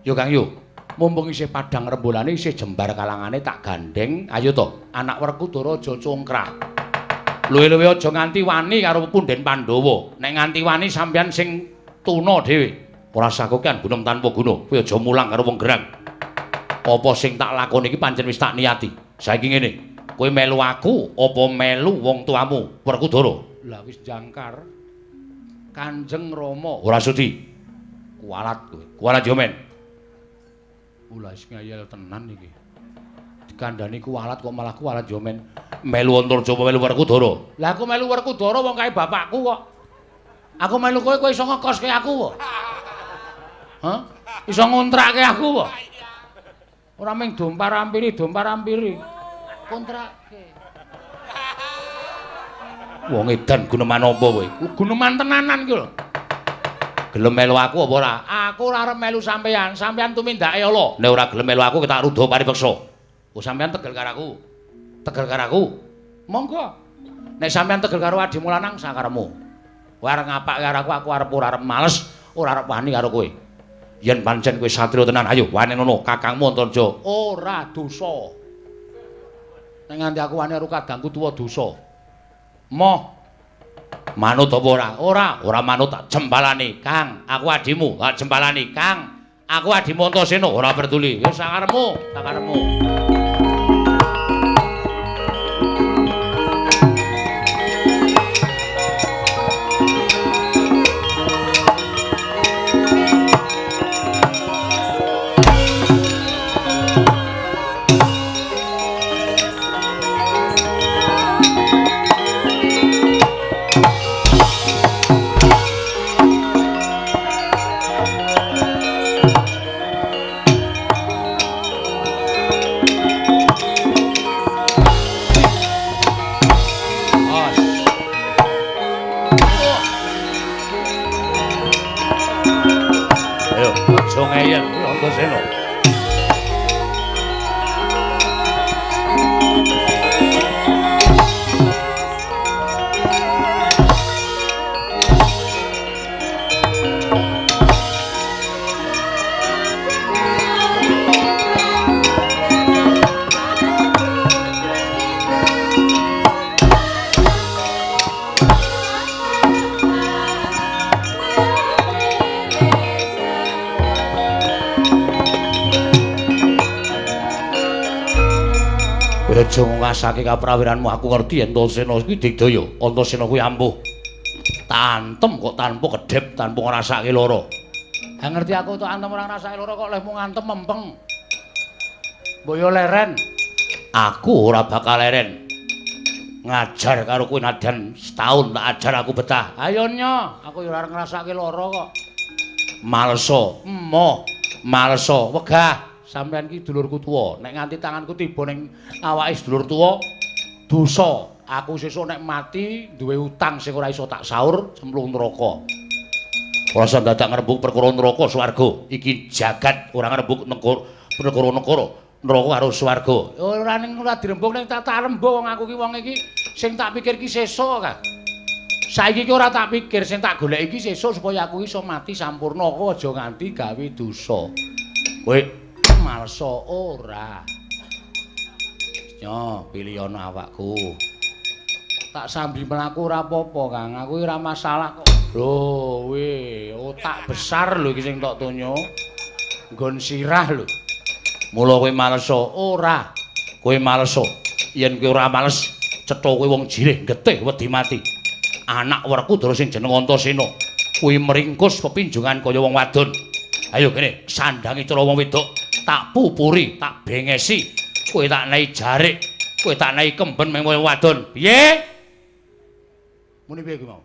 Yo Kang yo. Mumpung isih padang rembolane isih jembar kalangane tak gandeng. Ayo to, anak Werkudara aja congkrah. Luwe-luwe aja nganti wani karo punden Pandhawa. Nek nganti wani sampeyan sing tuna dhewe. Ora sakokean gunung tanpa guna. Kowe aja mulang karo wong gerang. Apa sing tak lakoni iki pancen wis tak niati. Saiki ngene. Kowe melu aku apa melu wong tuamu Werkudara? Lah wis jangkar. Kanjeng Rama. Ora sudi. Kualat kowe. Kualat yo men. Ulah wis ngayal tenan iki. Dikandani kualat kok malah kualat yo men. Melu Antarja apa melu Werkudara? Lah aku melu Werkudara wong kae bapakku kok. Aku melu kowe iso ngekoske aku kok. Hah? Iso ngontrakke aku kok. Ora mung dompar ampiri. Kontrakke. Wong edan guneman apa kowe? Guneman tenanan ki lho. Gelem melu aku apa ora? Aku ora arep melu sampean. Sampean tumindake ala. Nek ora gelem melu aku tak rudo paripeksa. Oh sampean tegel karo aku. Tegel karo aku. Monggo. Nek sampean tegel karo adimu lanang sakarepmu. Kowe arep ngapak karo aku arep ora arep males, ora arep wani karo kowe. Yen pancen kowe satriya tenan, ayo wani ngono, Kakangmu Antarja. Ora dosa. Nek nganti aku wani karo Kakangku tuwa dosa. Moh. Manut apa ora? Ora manut tak jembalani, Kang. Aku adimu, tak jembalani, Kang. Aku adimu Antasena, ora peduli. Wis sakarepmu, sakarepmu. Ngeyel Antasena. Aja ngasake kaprawiranmu, aku ngerti Antasena kuwi digdaya. Antasena kuwi ampuh. Tantem kok tanpa kedhep, tanpa ngrasake lara. Ha ngerti aku tok antem ora ngrasake lara kok lehmu ngantem mempeng. Mbok leren. Aku ora bakal leren. Ngajar karo kowe nadyan setahun tak ajar aku betah. Ayo nyo, aku ora ngrasake lara kok. Malesa, emoh, malesa, wegah. Sampeyan ki dulurku tuwa, nek nganti tanganku tiba ning awake sedulur tuwa, dosa. Aku sesuk nek mati duwe utang sing ora iso tak saur, cemplung neraka. Ora usah dadak ngrembug perkara neraka swarga. Iki jagat ora ngrembug negara-negara, neraka karo swarga. Ora ning ora dirembug ning tak rembug wong aku ki wong iki sing tak pikir ki sesuk, Kang. Saiki ki ora tak pikir, sing tak golek iki sesuk supaya aku iso mati sampurna, kok aja nganti gawe dosa. Kowe malsa ora. Nyo, pilih ana awakku. Tak sambi mlaku ora apa-apa, Kang. Aku ora masalah kok. Lho, we, otak besar lho iki sing tok tunyo. Nggon sirah lho. Mula kowe malsa ora. Kowe malsa. Yen kowe ora males, cetha kowe wong jirih, getih wedi mati. Anak Werkudara sing jeneng Antasena. Kuwi meringkus pepinjungan kaya wong wadon. Ayo kene, sandangi cara wong wedok. Tak pupuri, tak bengesi, kowe tak nahi jarik, kowe tak nahi kemben meng wong wadon. Piye? Muni piye kuwi mau?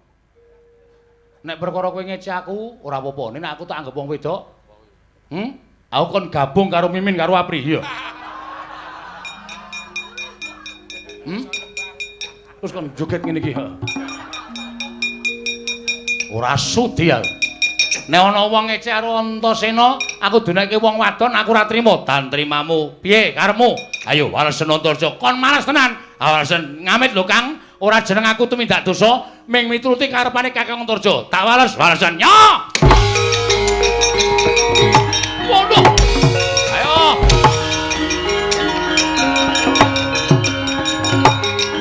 Nek perkara kowe ngece aku ora apa-apa, nek aku tak anggap wong wedok. Aku kon gabung karo Mimin karo Apri, iya. Terus kon joget ngene iki. Ora sudi aku. Nek ana wong ngece karo Antasena, aku dunake wong wadon, aku ora trima. Dan trimamu. Piye karepmu? Ayo walesen Antarja. Kon males tenan. Walesen ngamit lho, Kang. Ora jeneng aku tumindak dosa, ming mituruti karepane Kakang Antarja. Tak walesen. Yo! Wono. Ayo.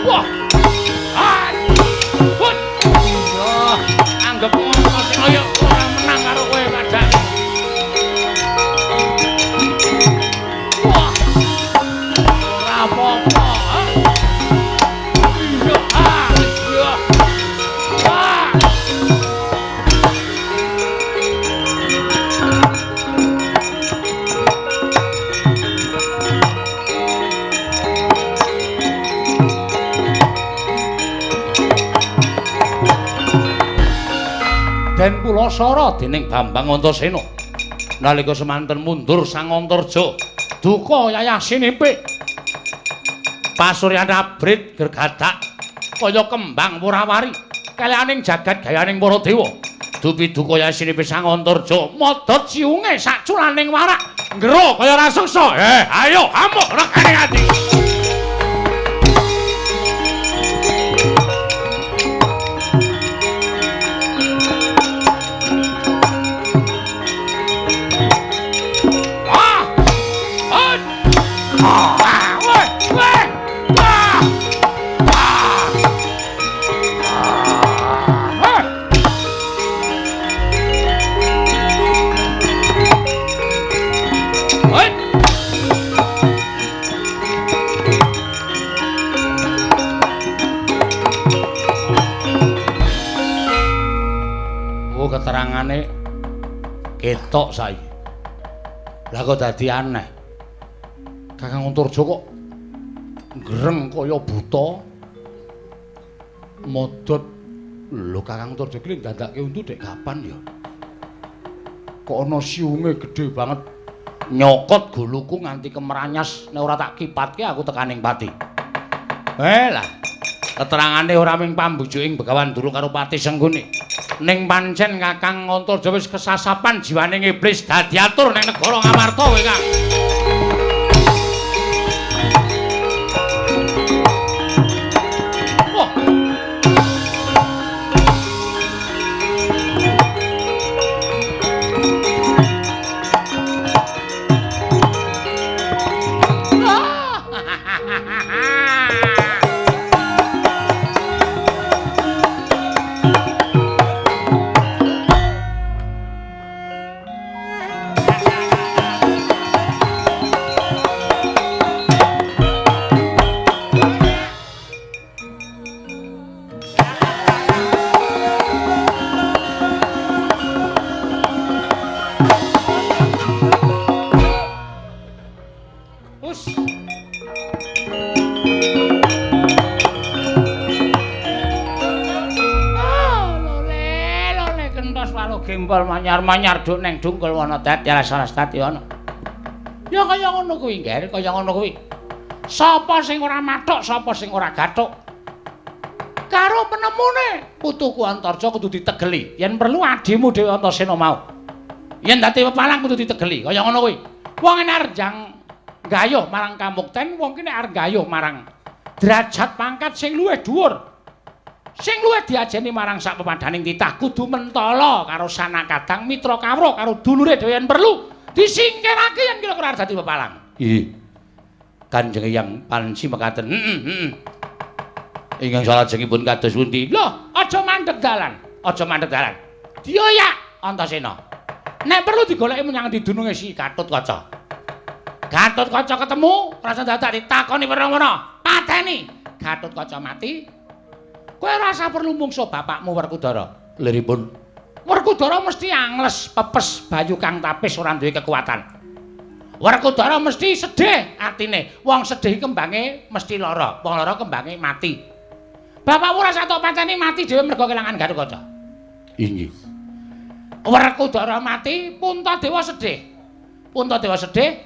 Wah. Ah. Woi. Yo, anggap Antasena yo. Karo kowe padha. Wah. Ora apa-apa. Yo yo. Wah. Den Pulasara dening Bambang Antasena. Nalika semanten mundur Sang Antarja, duka yayah sinipik. Pasuryan abrit gergadak kaya kembang Wurawari kalianing jagat gayaning para dewa. Dupi duka yasine pisang Antarja, modot ciunge sak culaning warak. Nggero kaya raseksa. Ayo amuk rekane ati. Keterangane ketok saiki. Lah kok dadi aneh. Kakang Antarja kok greng kaya buta. Modot lho Kakang Antarja ki ndadake untu dek kapan ya? Kok ana siunge gedhe banget. Nyokot guluku nganti kemeranyas nek ora tak kipatke aku tekaning pati. Lah keterangane ora ming pambujuking Begawan Durung karo Pati Sengguni. Ning pancen Kakang Antarja wis kesasapan jiwaning iblis dadi atur ning negara Ngamarta kowe Kang. Manyar-manyar duk ning dungkul wana dadi salah stati ana. Ya kaya ngono kuwi, Nger, kaya ngono kuwi. Sapa sing ora mathuk, sapa sing ora gathuk. Karo penemune putuku Antarja kudu ditegeli. Yen perlu adimu Dewi Antasena mau. Yen dadi pepalang kudu ditegeli, kaya ngono kuwi. Wong nek arep gayuh marang kamukten, wong ki nek arep gayuh marang derajat pangkat sing luwih dhuwur. Sing luwih diajeni marang sak pepadaning titah kudu mentala karo sanakadang mitra kawruh karo dulure dhewe yen perlu disingkirake yen kira-kira dadi pepalang. Nggih. Kanjeng Hyang Panci mekaten. Ingkang salajengipun kados pundi? Lho, aja mandheg dalan. Aja mandheg dalan. Dioyak Antasena. Nek perlu digoleki menyang didununge si Gatotkaca. Gatotkaca ketemu, rasa dadak ditakoni werna-werna. Pateni. Gatotkaca mati. Kowe rasa perlu mungsuh bapakmu Werkudara. Liripun. Werkudara mesti angles, pepes, bayu kang tapis ora duwe kekuatan. Werkudara mesti sedih atine. Wong sedih kembange mesti lara. Wong lara kembange mati. Bapakmu rasa tok pateni mati dhewe mergo kelangan Gatotkaca. Inggih. Werkudara mati, Puntadewa sedih. Puntadewa sedih,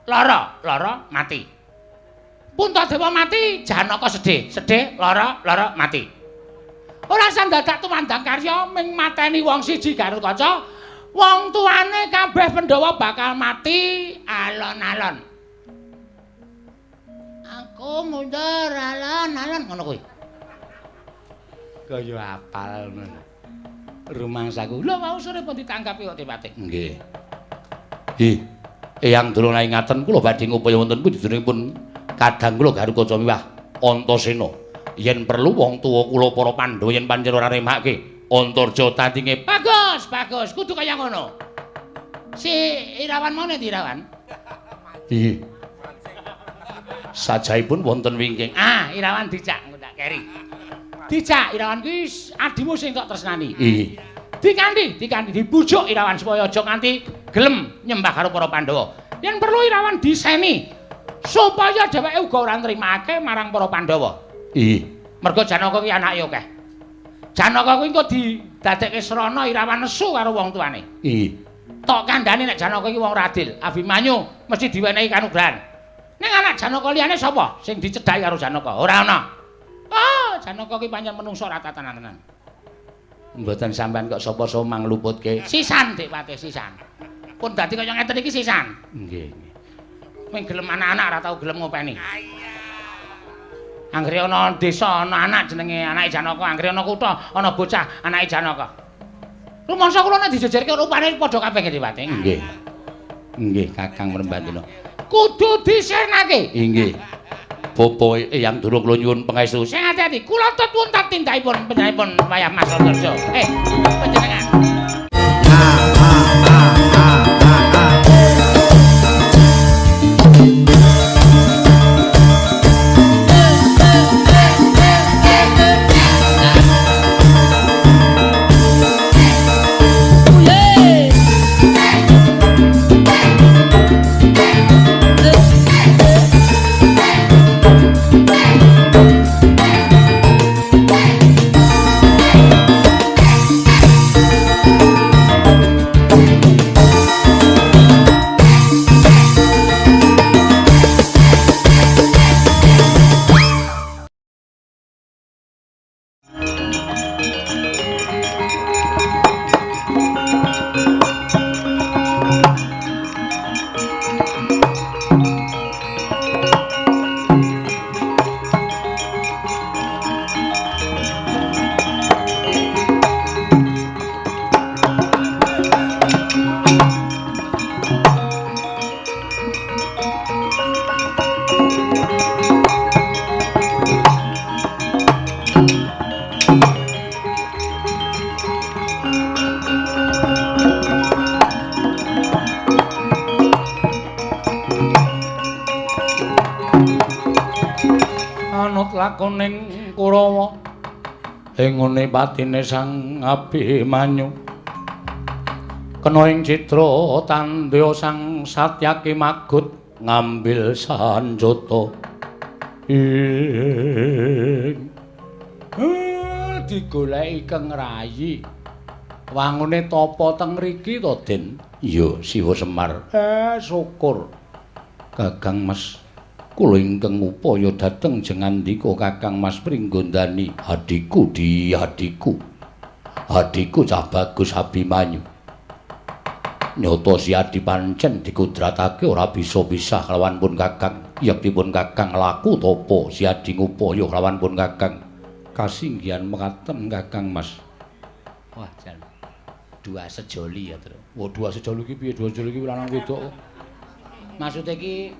lara mati. Puntadewa mati, Janaka sedih, lara mati. Ora sandadak tumandang karya ming mateni wong siji Gatotkaca, wong tuane kabeh Pandhawa bakal mati alon-alon. Aku mundur alon-alon ngono kuwi. Kaya apal ngono. Rumangsaku. Lho wau sore pun ditangkapi kok Tipati. Nggih. Eyang Durna ingaten kula badhe ngupaya wonten pun kadang kula Gatotkaca miwah Antasena. Yen perlu wong tuwa kula para Pandhawa yen pancen ora remake Antarja tandinge bagus, kudu kaya ngono. Si Irawan mau nek Irawan? Nggih. Sajaipun wonten wingking. Irawan dicak engko tak keri. Dicak Irawan kuwi adimu sing tok tresnani. Nggih. Dikanthi dibujuk Irawan supaya aja nganti gelem nyembah karo para Pandhawa. Yen perlu Irawan diseni supaya dheweke uga ora nrimake marang para Pandhawa. Mergo Janaka ki anake akeh. Janaka kuwi engko didadekke srana Irawan nesu karo wong tuane. Tok kandhane nek Janaka iki wong radil, Abimanyu mesti diwenehi kanugrahan. Ning anak Janaka liyane sapa sing dicedhaki karo Janaka? Ora ana. Janaka ki pancen menungsa ra tatanan-tenan. Mboten sampean kok sapa-sapa mangluputke. Sisan, Dik Patih, sisan. Pun dadi kaya ngeten iki sisan. Nggih. Ming gelem anak-anak ra tau gelem ngopeni. Anggere ana desa ana anak jenenge anake Janaka, anggere ana kutha ana bocah anake Janaka. Rumangsa kula nek dijejerke rupane padha kabeh Dik Patih. Nggih. Nggih, Kakang Prembandina. Kudu disenake. Inggih. Bapak Eyang Durung kula nyuwun pangestu. Sing ati-ati, kula tuwun tindakipun panjenenganipun wayah Mas Antarja. Panjenengan. Lakoning Kurawa ing ngene patine Sang Abimanyu kena ing citra tandya Sang Satyaki Magut ngambil sanjata digoleki Kang Rayi wangune tapa teng mriki to Den iya Siwa Semar syukur Kakang Mas kula ingkang upaya dhateng jengandika Kakang Mas Pringgondani adiku cah bagus Abimanyu nyata si adi pancen dikudratake ora bisa pisah kelawan pun Kakang yektipun Kakang laku tapa si adi ngupaya kelawan pun Kakang kasinggihan mekaten Kakang Mas wah jan dua sejoli ya Tru wah dua sejoli iki piye dua sejoli iki lanang wedok maksude iki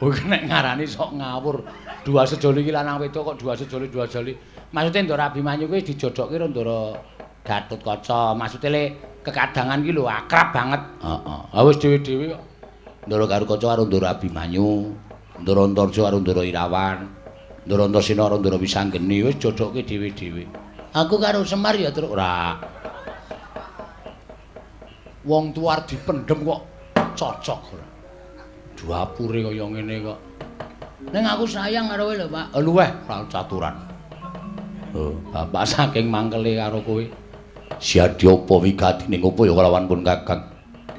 nek ngarani sok ngawur. Dua sejoli iki lanang wedok kok dua sejoli. Maksude Ndara Abimanyu kuwi dijodokke karo Ndara Gatotkaca. Maksude le kekadangan iki lho akrab banget. Heeh. Ha wis dhewe-dhewe kok. Ndara Gatotkaca karo Ndara Abimanyu, Ndara Antarja karo Ndara Irawan, Ndara Antasena karo Ndara Wisanggeni wis jodokke dhewe-dhewe. Aku karo Semar ya terus ora. Wong tuwar dipendhem kok cocok ora. Dapure kaya ngene kok. Ning aku sayang karo kowe lho, Pak. Luweh caturan. Oh, bapak saking mangkele karo kowe. Siadi apa wigatine ngopo ya kelawan pun Kakang.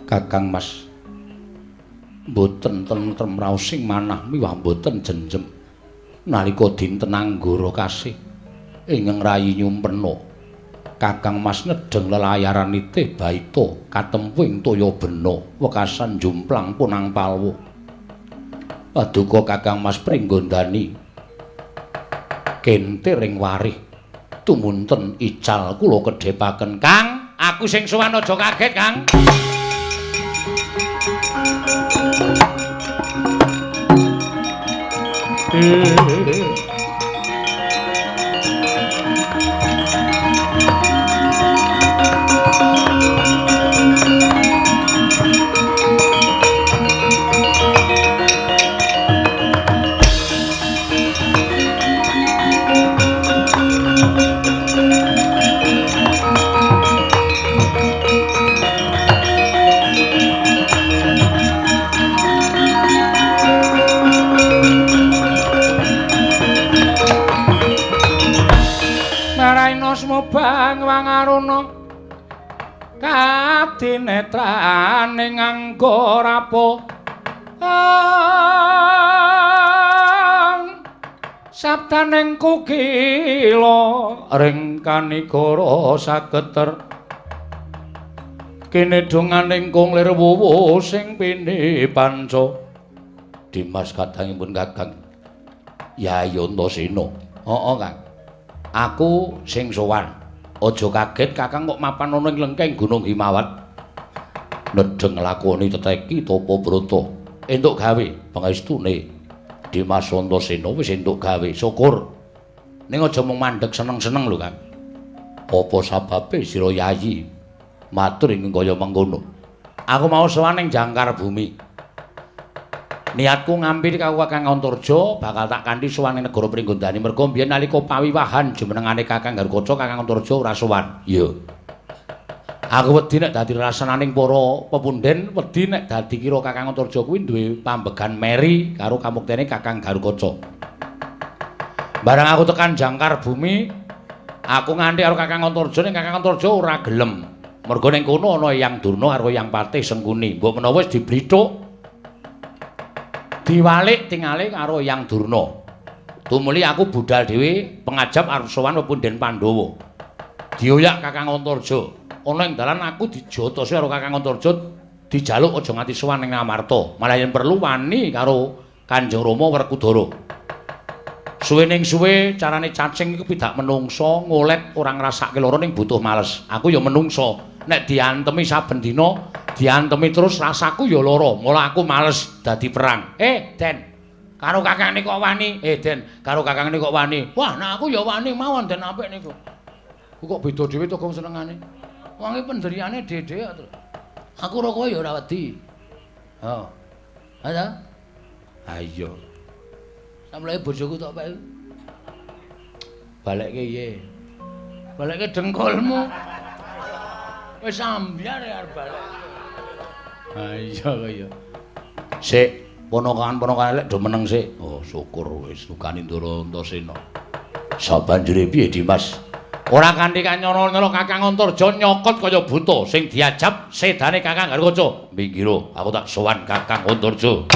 Kakang Mas. Mboten tentrem raos sing manah miwah mboten jenjem. Nalika dinten Anggara kasih ing Rayi nyumpena. Kakang Mas nedeng lelayaran nitih baita katemping toya bena wekasan jumplang punang palwa. Paduka Kakang Mas Pringgondani kentiring warih tumunten ical kula kedhepaken Kang aku sing sowan aja kaget Kang Bang wangaruna kadinetrane nganggo rapo sabdaning kukila ring kanigara sageter kene donganing kung lir wuwu sing pini panca Dimas kadangipun Kakang Yayi Antasena. Heeh Kang. Aku sing sowan. Aja kaget Kakang kok mapan ana ing lengkeng Gunung Himawat. Nedheng lakoni teteki tapa brata. Entuk gawe pangestune Dimas Antasena wis entuk gawe. Syukur. Ning aja mung mandheg seneng-seneng lho Kang. Apa sababe sira Yayi matur ing kaya mengkono? Aku mau sowan ning Jangkar Bumi. Niatku ngambil karo Kakang Antarja bakal tak kanthi sowan ing negara Pringgondani merga biyen nalika pawiwahan jumenengane Kakang Garukaca Kakang Antarja ora sowan. Iya. Aku wedi nek dadi rasananing para pepunden, wedi nek dadi kira Kakang Antarja kuwi duwe pambegan meri karo kamuktene Kakang Garukaca. Barang aku tekan Jangkar Bumi, aku nganti karo Kakang Antarja ning Kakang Antarja ora gelem. Merga ning kono ana Hyang Durna karo Hyang Patih Sengkuni. Mbok menawa wis diblithuk diwalik tingale karo Hyang Durna. Tumuli aku budal dhewe pengajap arep sowan pepunden Pandhawa. Dioyak Kakang Antarja. Ana ing dalan aku dijotosi karo Kakang Antarja dijaluk aja nganti sowan ning Ngamarta. Malah yen perlu wani karo Kanjeng Rama Werkudara. Suwe ning suwe carane cacing iku pidak menungso ngolet ora ngrasake lara ning butuh males. Aku ya menungso. Nek diantemi saben dina diantemi terus rasaku ya lara, mula aku males dadi perang. Den, karo Kakang niku kok wani? Den, karo Kakang niku kok wani? Wah, nek aku ya wani mawon Den apik niku. Kok beda dhewe to senengane. Wong iki penderiane dhewe to. Aku ora kaya ora wedi. Ha. Ada? Ayo. Samleke bojoku tok bae. Balekke piye? Balekke dengkulmu. Wis ambyar arep balik. Ha iya kaya. Sik, ponokan-ponokan lek do meneng sik. Oh, syukur wis tukani Ndara Antasena. Sabanjure piye, Dimas? Ora kanthi kanyana-nyana Kakang Antarja nyokot kaya buta sing diajab sedane Kakang Garukaca. Minggira, aku tak sowan Kakang Antarja.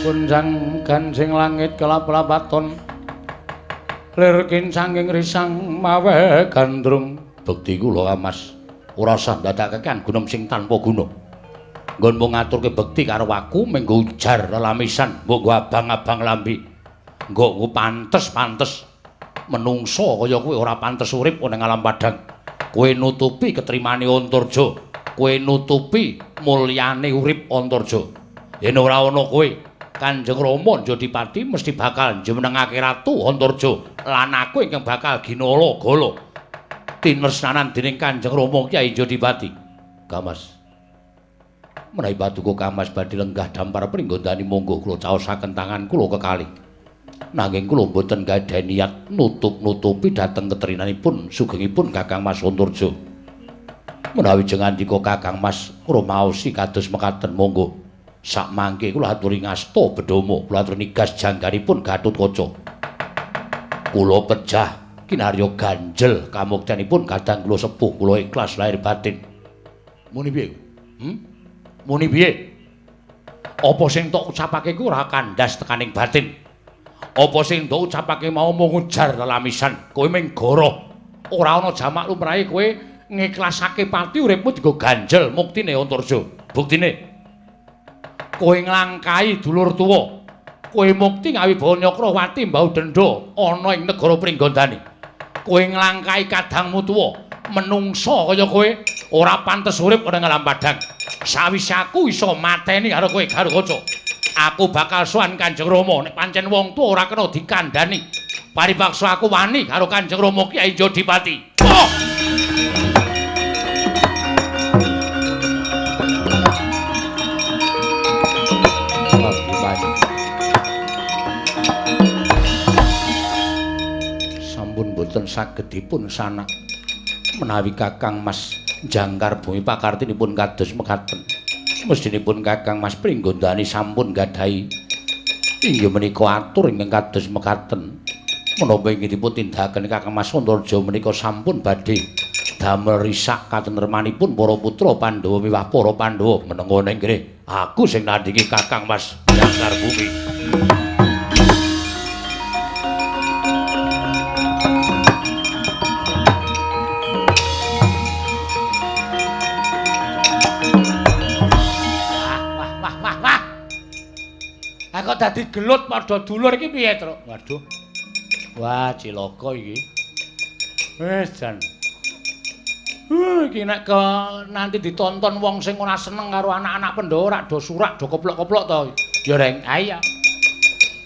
Kunjang gansing langit kelap-lapaton lir kincanging risang mawe gandrung bekti kula Mas ora usah ndadakaken gunem sing tanpa guna nggon mung ngaturke bekti karo aku menggo ujar lelamisan mbok abang-abang lambi nggo pantes-pantes menungso kaya kowe ora pantes urip ning alam padang kowe nutupi ketrimane Antarja kowe nutupi mulyane urip Antarja yen ora ana kowe Kanjeng Rama Jodipati mesti bakal njenengake Ratu Antarja lan aku ingkang bakal ginala gala tinresnanan dening Kanjeng Rama Kyai Jodipati. Kamas. Menawi paduka Kamas badhe lenggah dampar Pringgondani monggo kula caosaken tangan kula kekalih. Nanging kula boten gadhah niat nutup-nutupi dhateng ketrinanipun sugengipun Kakang Mas Antarja. Menawi jengandika Kakang Mas rumaosi kados mekaten monggo. Sak mangke kula aturi ngasta bedhama kula aturi nigas janggaripun Gatotkaca kula pejah kinarya ganjel kamuktenipun kadang kula sepuh kula ikhlas lahir batin muni piye muni piye apa sing tok ucapake ku ora kandhas tekaning batin apa sing tok ucapake mau mung ujar lelamisan kowe ming goroh ora ana jamak lumrahe kowe ngiklasake pati uripmu dienggo ganjel muktine Antarja buktine kowe nglangkai dulur tuwa kowe mukti ngawi Banyakrawati mbau dendha ana ing negara Pringgondani kowe nglangkai kadangmu tuwa menungsa kaya kowe ora pantes urip ning alam padang sawise aku iso mateni karo kowe Garukaca aku bakal sowan Kanjeng Rama nek pancen wong tuwa ora kena dikandhani paripaksa aku wani karo Kanjeng Rama Kyai Jodipati boten saged dipun sanak menawi Kakang Mas jangkar bumi pakartinipun kados mekaten. Mestinipun Kakang Mas Pringgondani sampun gadhahi inggih menika atur ingkang kados mekaten. Menapa inggih dipun tindakaken Kakang Mas Antarja menika sampun badhe damel risak katentremanipun para putra Pandhawa miwah para Pandhawa menenga nggih. Aku sing nandhingi Kakang Mas jangkar bumi. Kok dadi gelut padha dulur iki piye, Truk? Waduh. Wah, cilaka iki. Wis jan. Iki nek nanti ditonton wong sing ora seneng karo anak-anak Pandhawa rak do surak do koplok-koplok to. Ya, Reng. Ha iya.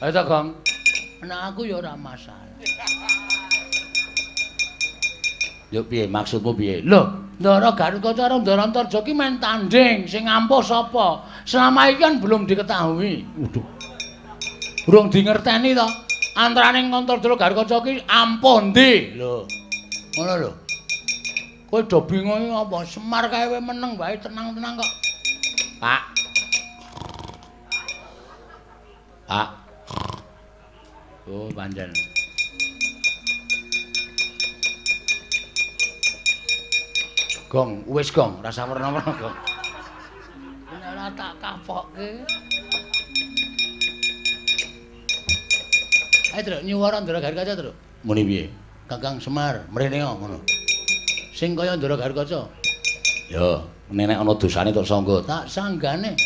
Ayo to, Gong. Nek aku ya ora masalah. Yo piye maksudmu piye? Lho, Ndara Garukaca karo Ndara Antarja ki main tanding, sing ngampuh sapa? Selama iki kan belum diketahui. Waduh. Durung dingerteni to. Antarane Antarja karo Garukaca ki ampuh ndi? Lho. Ngono lho. Kowe do bingung apa? Semar kae kowe meneng wae tenang-tenang kok. Pak. Pak. Oh, panjen. Gong, wis Gong, rasa werna-werna Gong. Nek ora tak kapokke. Ayo, Truk, nyuwara Ndara Garukaca, Truk. Muni piye? Kakang Semar, mrene ngono. Sing kaya Ndara Garukaca. Ya, nenek ana dosane tok sangga. Tak sanggane.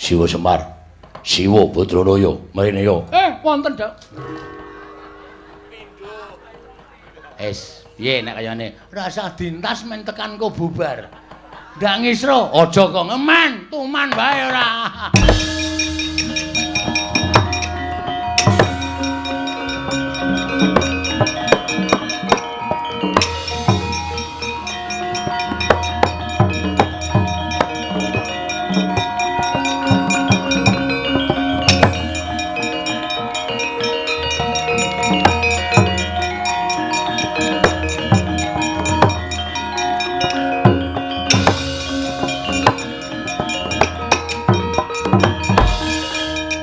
Siwa Semar. Siwa Badranaya, mrene yo. Wonten, Dak. Es, piye nek kayane rasa dintas men tekanku bubar. Ndak ngisro, aja kok ngeman, tuman wae ora.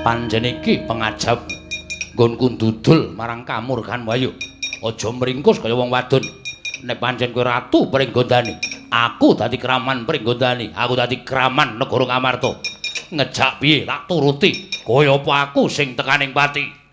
Panjen iki pengajap nggonku ndudul marang kamurkan wayu. Aja mringkus kaya wong wadon. Nek pancen kowe ratu Pringgondani, aku dadi kraman Pringgondani, aku dadi kraman negara Ngamarta. Ngejak piye tak turuti, kaya apa aku sing tekaning pati.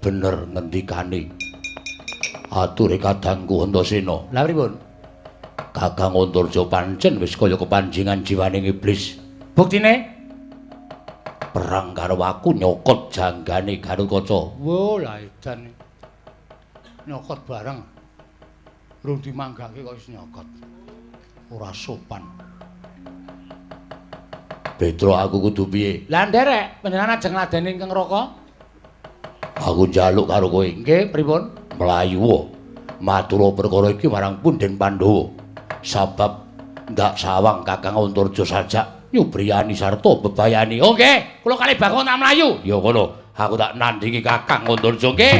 Bener ngendikane ature kadangku Antasena. Lha pripun? Kakang Antarja pancen wis kaya kepanjingan jiwaning iblis. Buktine perang karo aku nyokot janggane Garukaca. Wo lah edan. Nyokot bareng. Rung dimanggake kok wis nyokot. Ora sopan. Petra aku kudu piye? Lah nderek panjenengan ajeng ngladeni Kang Raka. Aku njaluk karo kowe. Nggih, pripun? Mlayu matura perkara iki marang Punden Pandhawa. Sabab ndak sawang Kakang Antarja sajak nyubriyani sarta bebayani. Oh nggih, kula kalih bakon tak mlayu. Ya ngono, aku tak nandhingi Kakang Antarja nggih.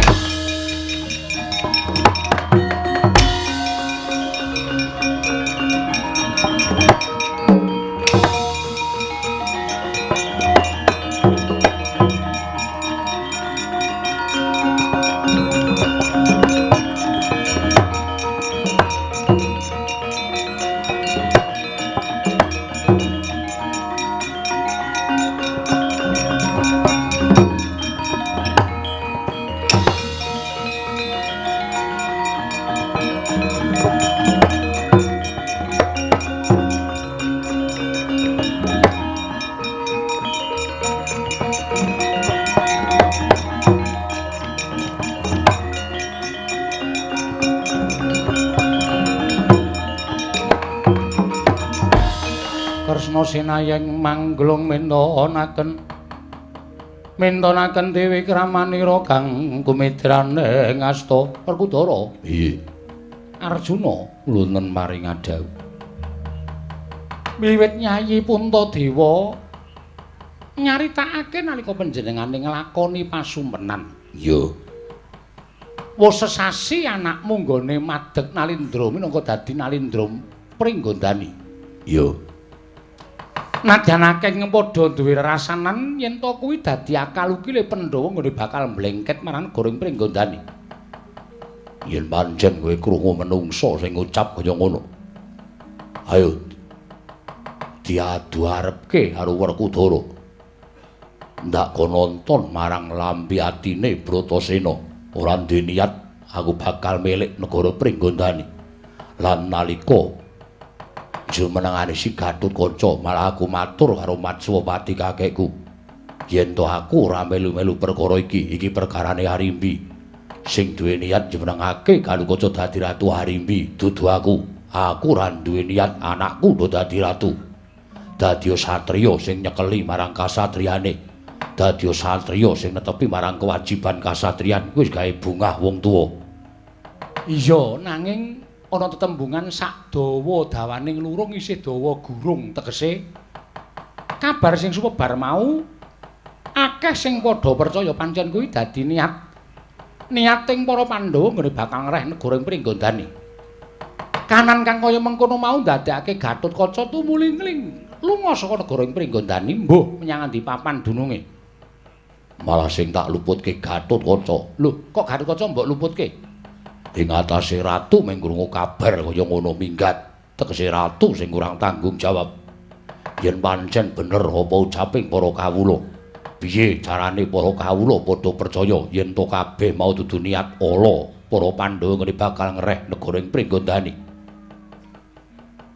Senayeng manglung mentonaken dewi kramanira kang kumidrane ngasta Werkudara. Iye. Arjuna lunten maring adhawu. Wiwit Nyai Puntadewa nyaritakake nalika panjenengane nglakoni pasumpenan. Iya. Wis sesasi anakmu nggone madeg Nalindra minangka dadi Nalindra Pringgondani. Iya. Nadyan akeh padha duwe rasanan yen to kuwi dadi akal ukile Pandhawa nggone bakal mlengket marang negara Pringgondani. Yen pancen kowe krungu menungsa sing ngucap kaya ngono. Ayo diadu arepke karo Werkudara. Ndak kono nonton marang lampi atine Bratasena. Ora duwe niat aku bakal milik negara Pringgondani. Lan nalika jumenengane si Gatotkaca malah aku matur karo Matswapati kakekku yen to aku ora melu-melu perkara iki perkarane Harimbi sing duwe niat jumenengake Gatotkaca dadi ratu Harimbi dudu aku ora duwe niat anakku dadi ratu dadi satriya sing nyekeli marang kasatriyane dadi satriya sing netepi marang kewajiban kasatriyan wis gawe bungah wong tuwa. Iya nanging ana tetembungan sak dawa dawaning lurung isih dawa gurung tegese kabar sing sumebar mau akeh sing padha percaya pancen kuwi dadi niating para Pandhawa nggone bakal ngreh negara Pringgondani. Kanan kang kaya mengkono mau ndadekake Gatotkaca tumulingling lunga saka negara Pringgondani mbuh menyang endi papan dununge. Malah sing tak luputke Gatotkaca. Lho, kok Gatotkaca mbok luputke? Ing atase ratu mung krungu kabar kaya ngono minggat tegese ratu sing kurang tanggung jawab yen pancen bener apa ucaping para kawula piye carane para kawula padha percaya yen to kabeh mau dudu niat ala para Pandhawa ngene bakal ngreh negara ing Pringgondani.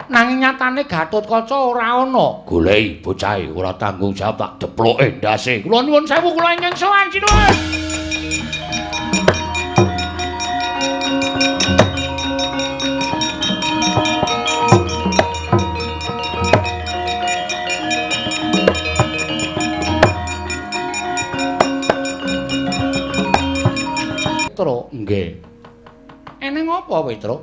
Nanging nyatane Gatotkaca ora ana. Goleki bocahe ora tanggung jawab tak deploke ndase. Kula nuwun sewu kula ingkang sowan sinuwun. Petro, nggih. Eneng apa, Petro?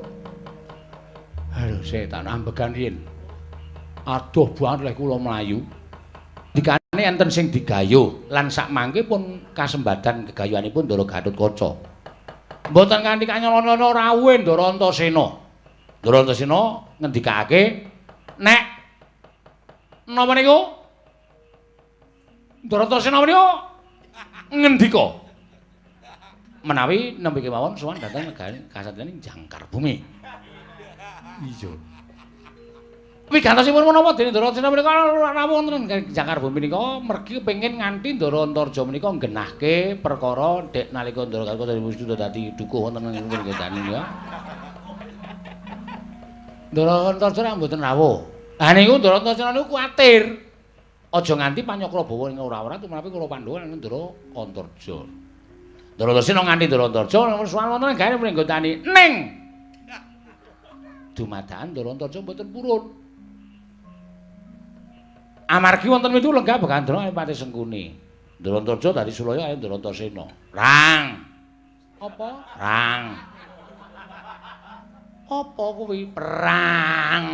Aduh, setan ambegan yen. Aduh, banget lek kula mlayu. Dikane enten sing digayuh lan sak mangke pun kasembadan gegayuhanipun Ndara Gatotkaca. Mboten kanthi kanyana-nyana rawuhe Ndara Antasena. Ndara Antasena ngendikake nek napa niku? Ndara Antasena menika ngendika menawi nembe kemawon sowan dhateng negari kasatriyaning Jangkar Bumi. Iya. Wigantosipun menapa dene Ndara Antasena menika rawuh wonten Jangkar Bumi menika mergi kepengin nganthi Ndara Antarja menika nggenahke perkara dek nalika Ndara Gatotkaca wis dadi dukuh wonten ing Pringgondani ya. Ndara Antarja mboten rawuh. Lah niku Ndara Antasena niku kuwatir aja nganti Pancakrabawa ing ora-ora tumrape kula Pandhawa lan Ndara Antarja. Ndara Antasena nganti Ndara Antarja sowan wonten ing gane Pringgondani ning dumadakan Ndara Antarja mboten purun. Amargi wonten witu lenggah Bagandra Pati Sengkuni. Ndara Antarja dadi Sulaya ayo Ndara Antasena. Rang. Apa? Rang. Apa kuwi perang?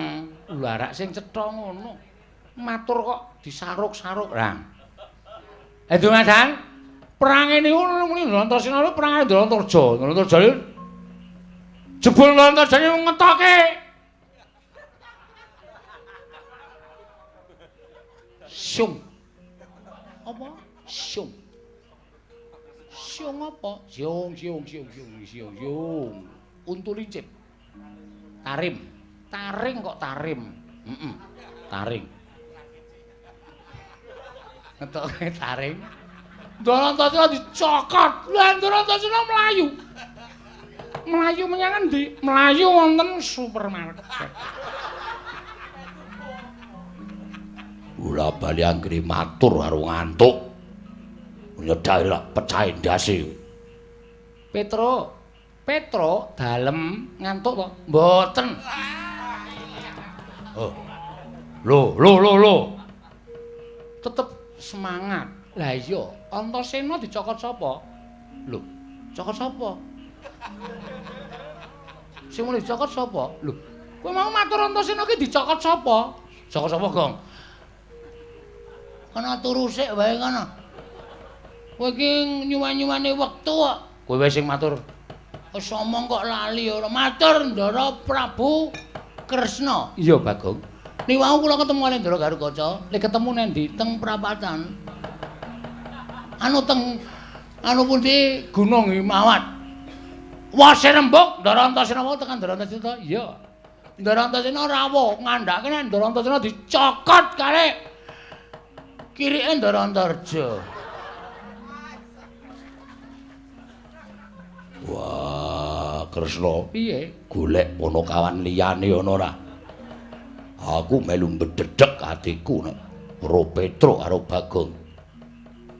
Larak sing cetha ngono. Matur kok disaruk-saruk, Rang. Dumadaan perange niku muni Antaséna perange Ndarantarja. Ndarantarja jebul Ndarantarja ngetoke. Syung. Apa? Syung. Syung apa? Syung. Untu lincip. Tarim. Taring kok tarim. Taring. Ngetoke taring. Ndarantasena dicokot. Lah Ndarantasena mlayu. Mlayu menyang endi? Mlayu wonten supermarket. Ula bali anggere matur karo ngantuk. Nyedhaki lak pecah ndase. Petro dalem ngantuk to? Mboten. Oh. Lho. Tetep semangat. Lah iya, Antaséna dicokot sapa? Lho, cokot sapa? Sing muni dicokot sapa? Lho, kowe mau matur Antaséna ki dicokot sapa? Cokot sapa, Gong? Kana turu sik wae kana. Kowe iki nyuwani wektu kok. Kowe wae sing matur. Wis omong kok lali ora. Matur Ndara Prabu Kresna. Iya, Bagong. Niwau kula ketemu kali Ndara Garukaca. Lek ketemu nendi? Teng prapatan. Anu pundi Gunung Himawat. Wase rembug Ndara Antaséna wae tekan Ndara Antaséna. Iya. Ndara Antaséna rawuh ngandhake nek Ndara Antaséna dicokot kali kirike Ndara Antarja. Wah, Kresna. Piye? Golek ana kawan liyane ana ora? Aku melu mbedhedhek atiku nek karo Petro karo Bagong.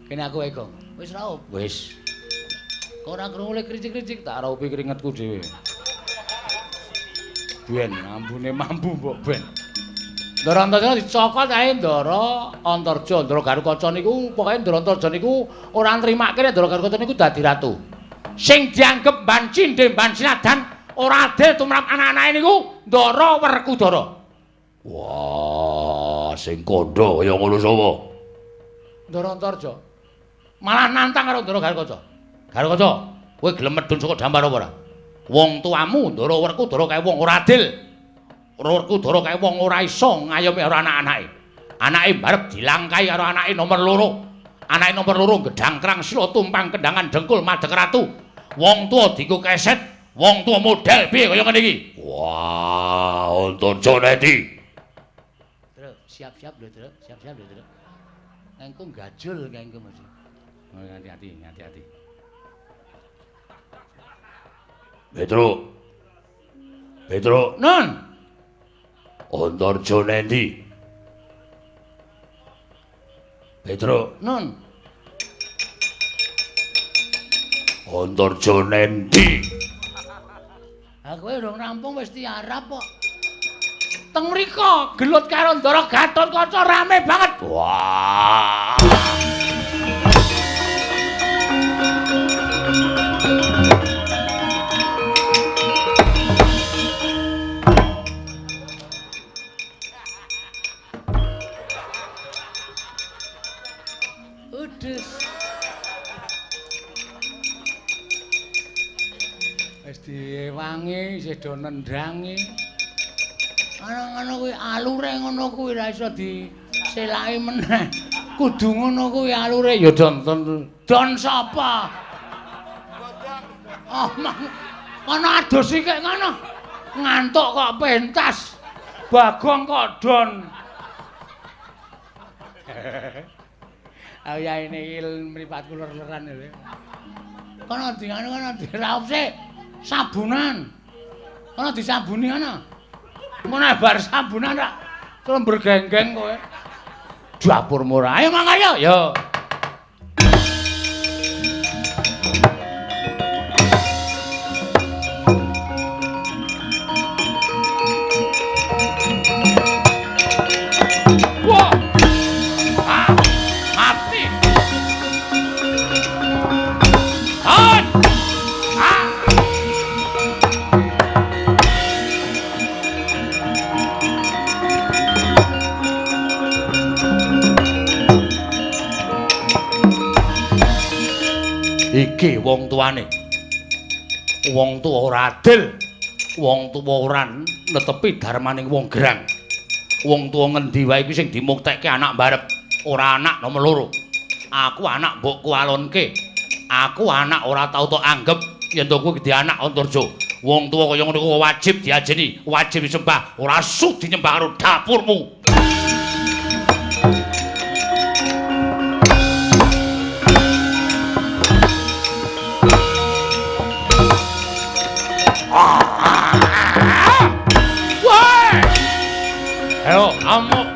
Kene aku wae, Gong. Wis raup. Wis. Kok ora krungu le kricik-kricik tak raupi keringetku dhewe. Ben ambune mambu mbok ben. Ndara Antaséna dicokot ae Ndara Antarja, Ndara Garukaca niku pokoke Ndara Antarja niku ora nrimake nek Ndara Garukaca niku dadi ratu. Sing dianggep ban cindhe ban sinadan ora adil tumrap anak-anake niku Ndara Werkudara. Wah, sing kandha kaya ngono sapa? Ndara Antarja. Malah nantang karo Ndara Garukaca. Garukaca, kowe gelem medhun saka dampar apa ora? Wong tuamu Ndara Werkudara kae wong ora adil. Werkudara kae wong ora iso ngayomi karo anak-anake. Anake mbarep dilangkai karo anake nomor 2. Anake nomor 2 gedhang krang sila tumpang kendangan dengkul madheg ratu. Wong tuwa dienggo keset, wong tuwa model piye kaya ngene iki? Wah, Antarja Nedi. Truk, siap-siap lho, Truk. Siap-siap lho, Truk. Engko gajul engko mesti. Oh, hati-hati. Petro. Nun. Antarja Nedi. Petro. Nun. Antarja Nedi. Aku urung rampung wis tiarap kok. Teng mriko gelut karo Ndara Gatotkaca rame banget. Wah. Udes. Wis diewangi, isih do nendhangi. Ana-ana kuwi alure ngono kuwi ra iso diselaki meneh. Kudu ngono kuwi alure ya don sapa? Oh, kono adus iki kono. Ngantuk kok pentas. Bagong kok don. Ayo ya ini mripat kula leran lho. Kono dingane kono diraup sik. Sabunan. Kono disabuni kono. Mun bar sabunan rak terus bergenggeng kowe. Dapur murah. Ayo mangga yo. Yo. Iki wong tuane. Wong tuwa ora adil. Wong tuwa ora netepi darmaning wong gerang. Wong tuwa ngendi wae iki sing dimuktekke anak mbarep, ora anak nomor loro. Aku anak mbokku alonke. Aku anak ora tau tok anggep yen to kuwi di anak Antarja. Wong tuwa kaya ngono kuwi wajib diajeni, wajib disembah, ora suk dinyembah karo dapurmu. Woi! Ayo, amuk.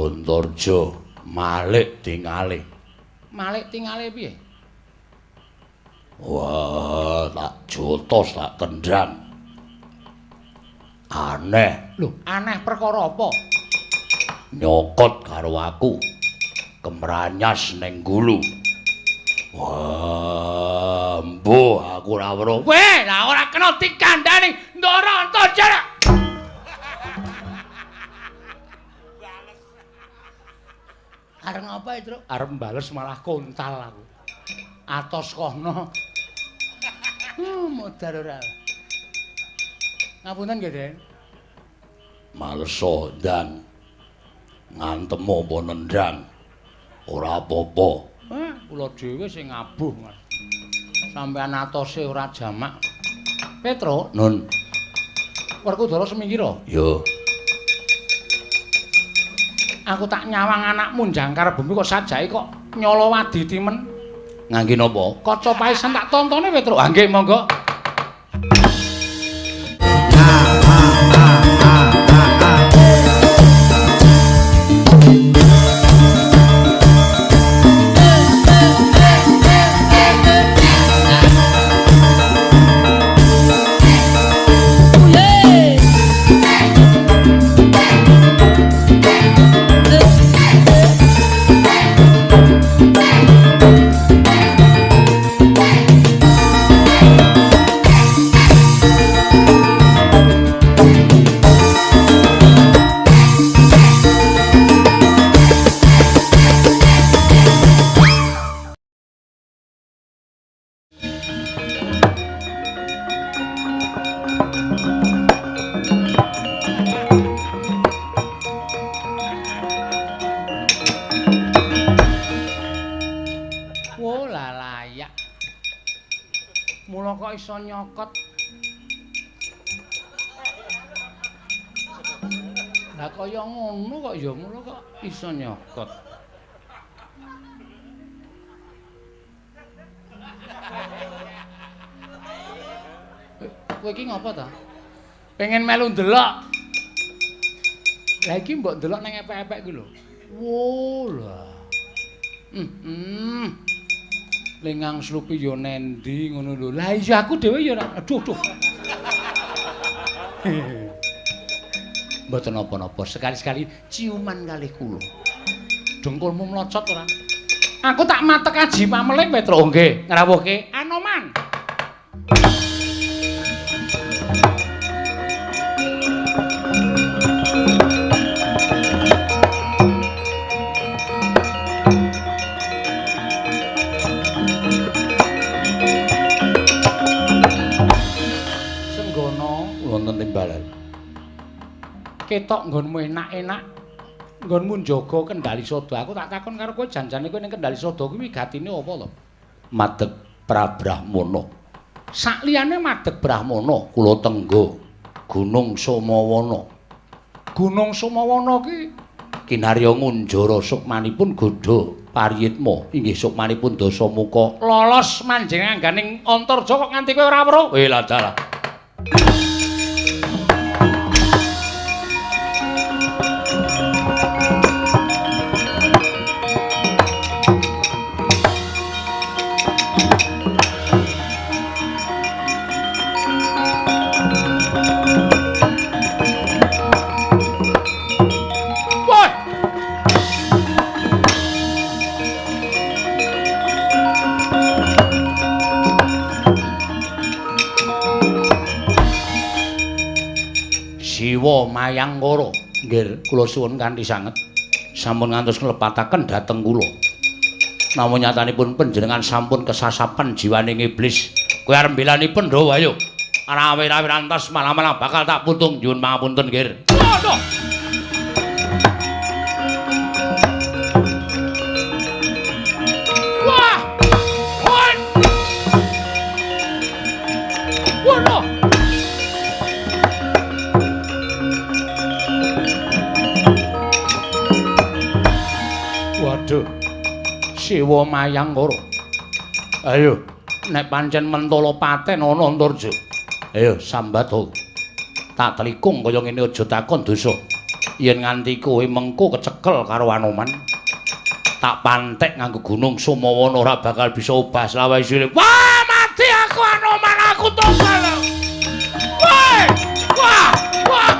Antarja malik tingale. Malik tingale piye? Wah, tak jotos tak tendang. Aneh. Lho, aneh perkara apa? Nyokot karo aku. Kemranyas ning gulu. Wah, mbuh aku ora weruh. Weh, lah ora kena dikandani Ndara Antarja. Arep apa itu? Arep bales malah kontal aku. Atos kono. Modar ora. Ngapunten nggih, Den. Malesa ndang. Ngantemu apa nendang. Ora apa-apa. Kula dhewe sing ngabuh, Mas. Sampeyan atose ora jamak. Petro, Nun. Werkudara semingkira. Yo. Aku tak nyawang anakmu jangkar bumi kok sajake kok nyala wadi timen. Ngangge napa? Kaca paesan tak tontone Petro. Ah nggih, monggo. Mula kok iso nyokot. Lah kaya ngono kok ya mula kok iso nyokot. Kowe iki ngapa ta? Pengen melu ndelok. Lah iki mbok ndelok nang epek-epek ku lho. Wo lah. Lengang slupi yo nendi ngono lho. Lah iya aku dhewe ya ora. Aduh. Mboten napa-napa, sekali-sekali ciuman kalih kula. Dengkulmu mlocot ora? Aku tak matek aji pameling Petro nggih, ngrawuhke Anoman. Wonten timbalan. Ketok nggonmu enak-enak. Nggonmu njaga Kendali Sada. Aku tak takon karo kowe janjane kowe ning Kendali Sada kuwi gatine apa to? Madeg Prabrahmana. Sakliyane Madeg Brahmana kula tenggo Gunung Somawana. Gunung Somawana ki kinarya ngunjara sukmanipun Gudha Pariyitma inggih sukmanipun Dasamuka. Lolos manjing angganing Antarja kok nganti kowe ora weruh. Lah dalah. Mayangkara. Nggih, kula suwun kanthi sanget. Sampun ngantos nglepataken dhateng kula. Namung nyatanipun panjenengan sampun kesasapan jiwaning iblis. Kowe arep belanipun Ndawa ayo. Rawi-rawi rantas malah-malah bakal tak putung nyuwun pangapunten nggih. Waduh. Wah! Hoi! Waduh. Waduh. Siwa Mayangkara. Ayo, nek pancen mentala paten ana Antarja. Ayo sambada. Tak tlikung kaya ngene aja takon dosa. Yen nganti kowe mengko kecekel karo Anoman, tak pantek nganggo Gunung Sumawana ora bakal bisa obah slawe isine. Wah, mati aku Anoman, aku tunggal. Woi! Wah! Wah!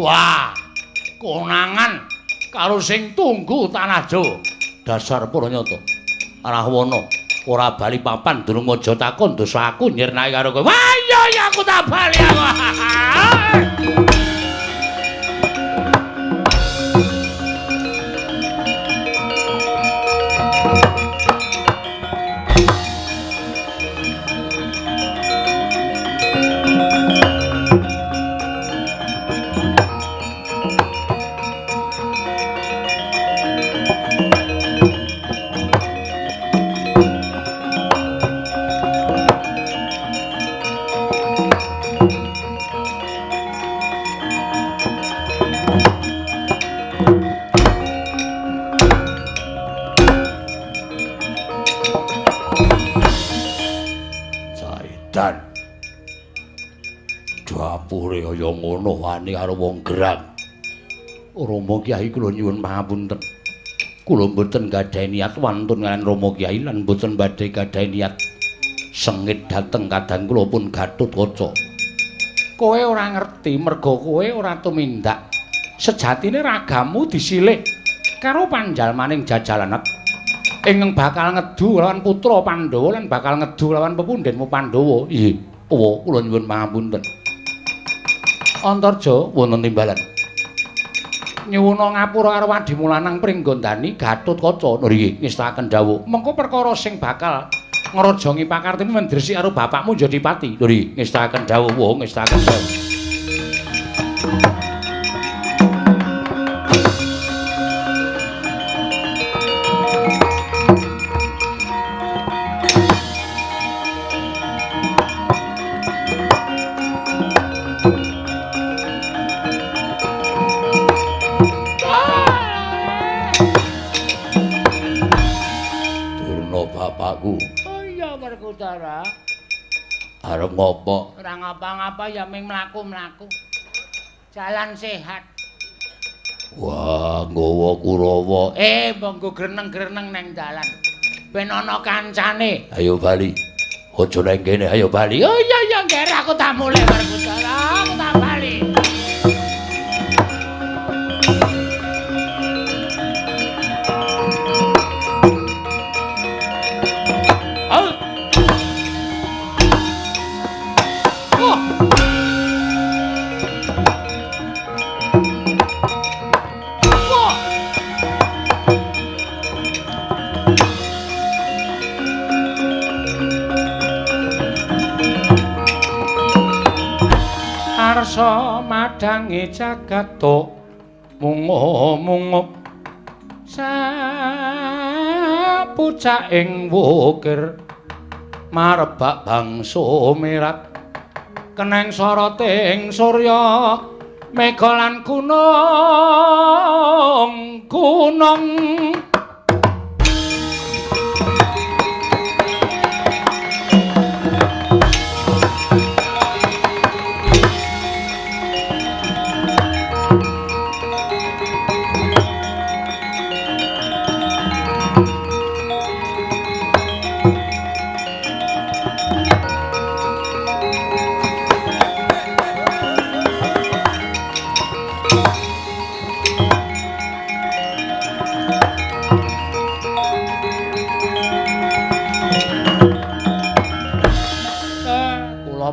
Wah, konangan karo sing tunggu tanah Jawa. Dasar Pranyata. Rahwana ora bali papan durung aja takon dosa aku nyirnai karo kowe. Wah, iya aku tak bali aku. Dapure kaya ngono wani karo wong gerang. Rama Kyai kula nyuwun pangapunten. Kula mboten gadhahi niat wantun kaliyan Rama Kyai lan mboten badhe gadhahi niat sengit dhateng kadang kula pun Gatotkaca. Kowe ora ngerti merga kowe ora tumindak. Sejatine ragamu disilik karo panjalmaning Jajalanet. Ingkang bakal ngedu lawan putra Pandhawa lan bakal ngedu lawan pepundhenmu Pandhawa. Nggih, kula nyuwun pangapunten. Antarja wonten timbalan. Nyuwuna ngapura karo Wadimu Lanang Pringgondani Gatotkaca. Nggih, ngestakaken dawuh. Mengko perkara sing bakal ngrajangi pakartine mendresik karo bapakmu Jodipati. Nggih, ngestakaken dawuh, ngestakaken dawuh. Werkudara. Arep ngopo? Ora ngapa-ngapa ya ming mlaku-mlaku. Jalan sehat. Wah, nggawa Kurawa. Monggo greneng-greneng neng dalan. Ben ana kancane. Ayo bali. Aja nang kene, ayo bali. Oh iya ngger aku tak mulih Werkudara. Aku tak bali. Arsa madangi jagato mungo-mungo sapucaking wukir marebak bangsa mirat keneng soroting surya mega lan gunung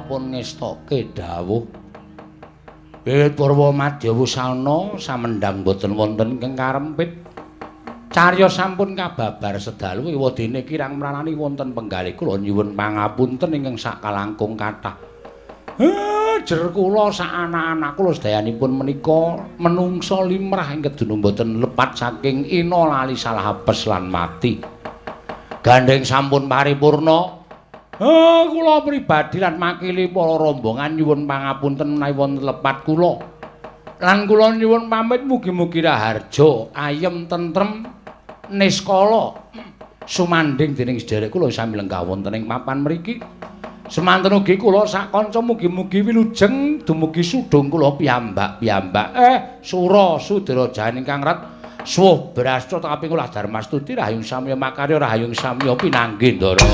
pun ngestoke dawuh. Wiwit purwa madya wusana samendhang boten wonten ingkang karempit. Carya sampun kababar sedalu ewadene kirang mranani wonten penggalih kula nyuwun pangapunten ingkang sakalangkung kathah. Jer kula sak anak-anak kula sedayanipun menika menungsa limrah ingkang dunung boten lepat saking ina lali salah apes lan mati. Gandeng sampun paripurna. Kula pribadi lan makili para rombongan nyuwun pangapunten menawi wonten lepat kula. Lan kula nyuwun pamit mugi-mugi raharja, ayem tentrem, niskala sumandhing dening sedherek kula sami lenggah wonten ing papan mriki. Semanten ugi kula sak kanca mugi-mugi wilujeng dumugi sudung kula piyambak-piyambak. Sura Sudarajan ingkang rat suwuh brasta kaping ulah Darmastuti rahayung samya makarya rahayung samya pinanggih ndara.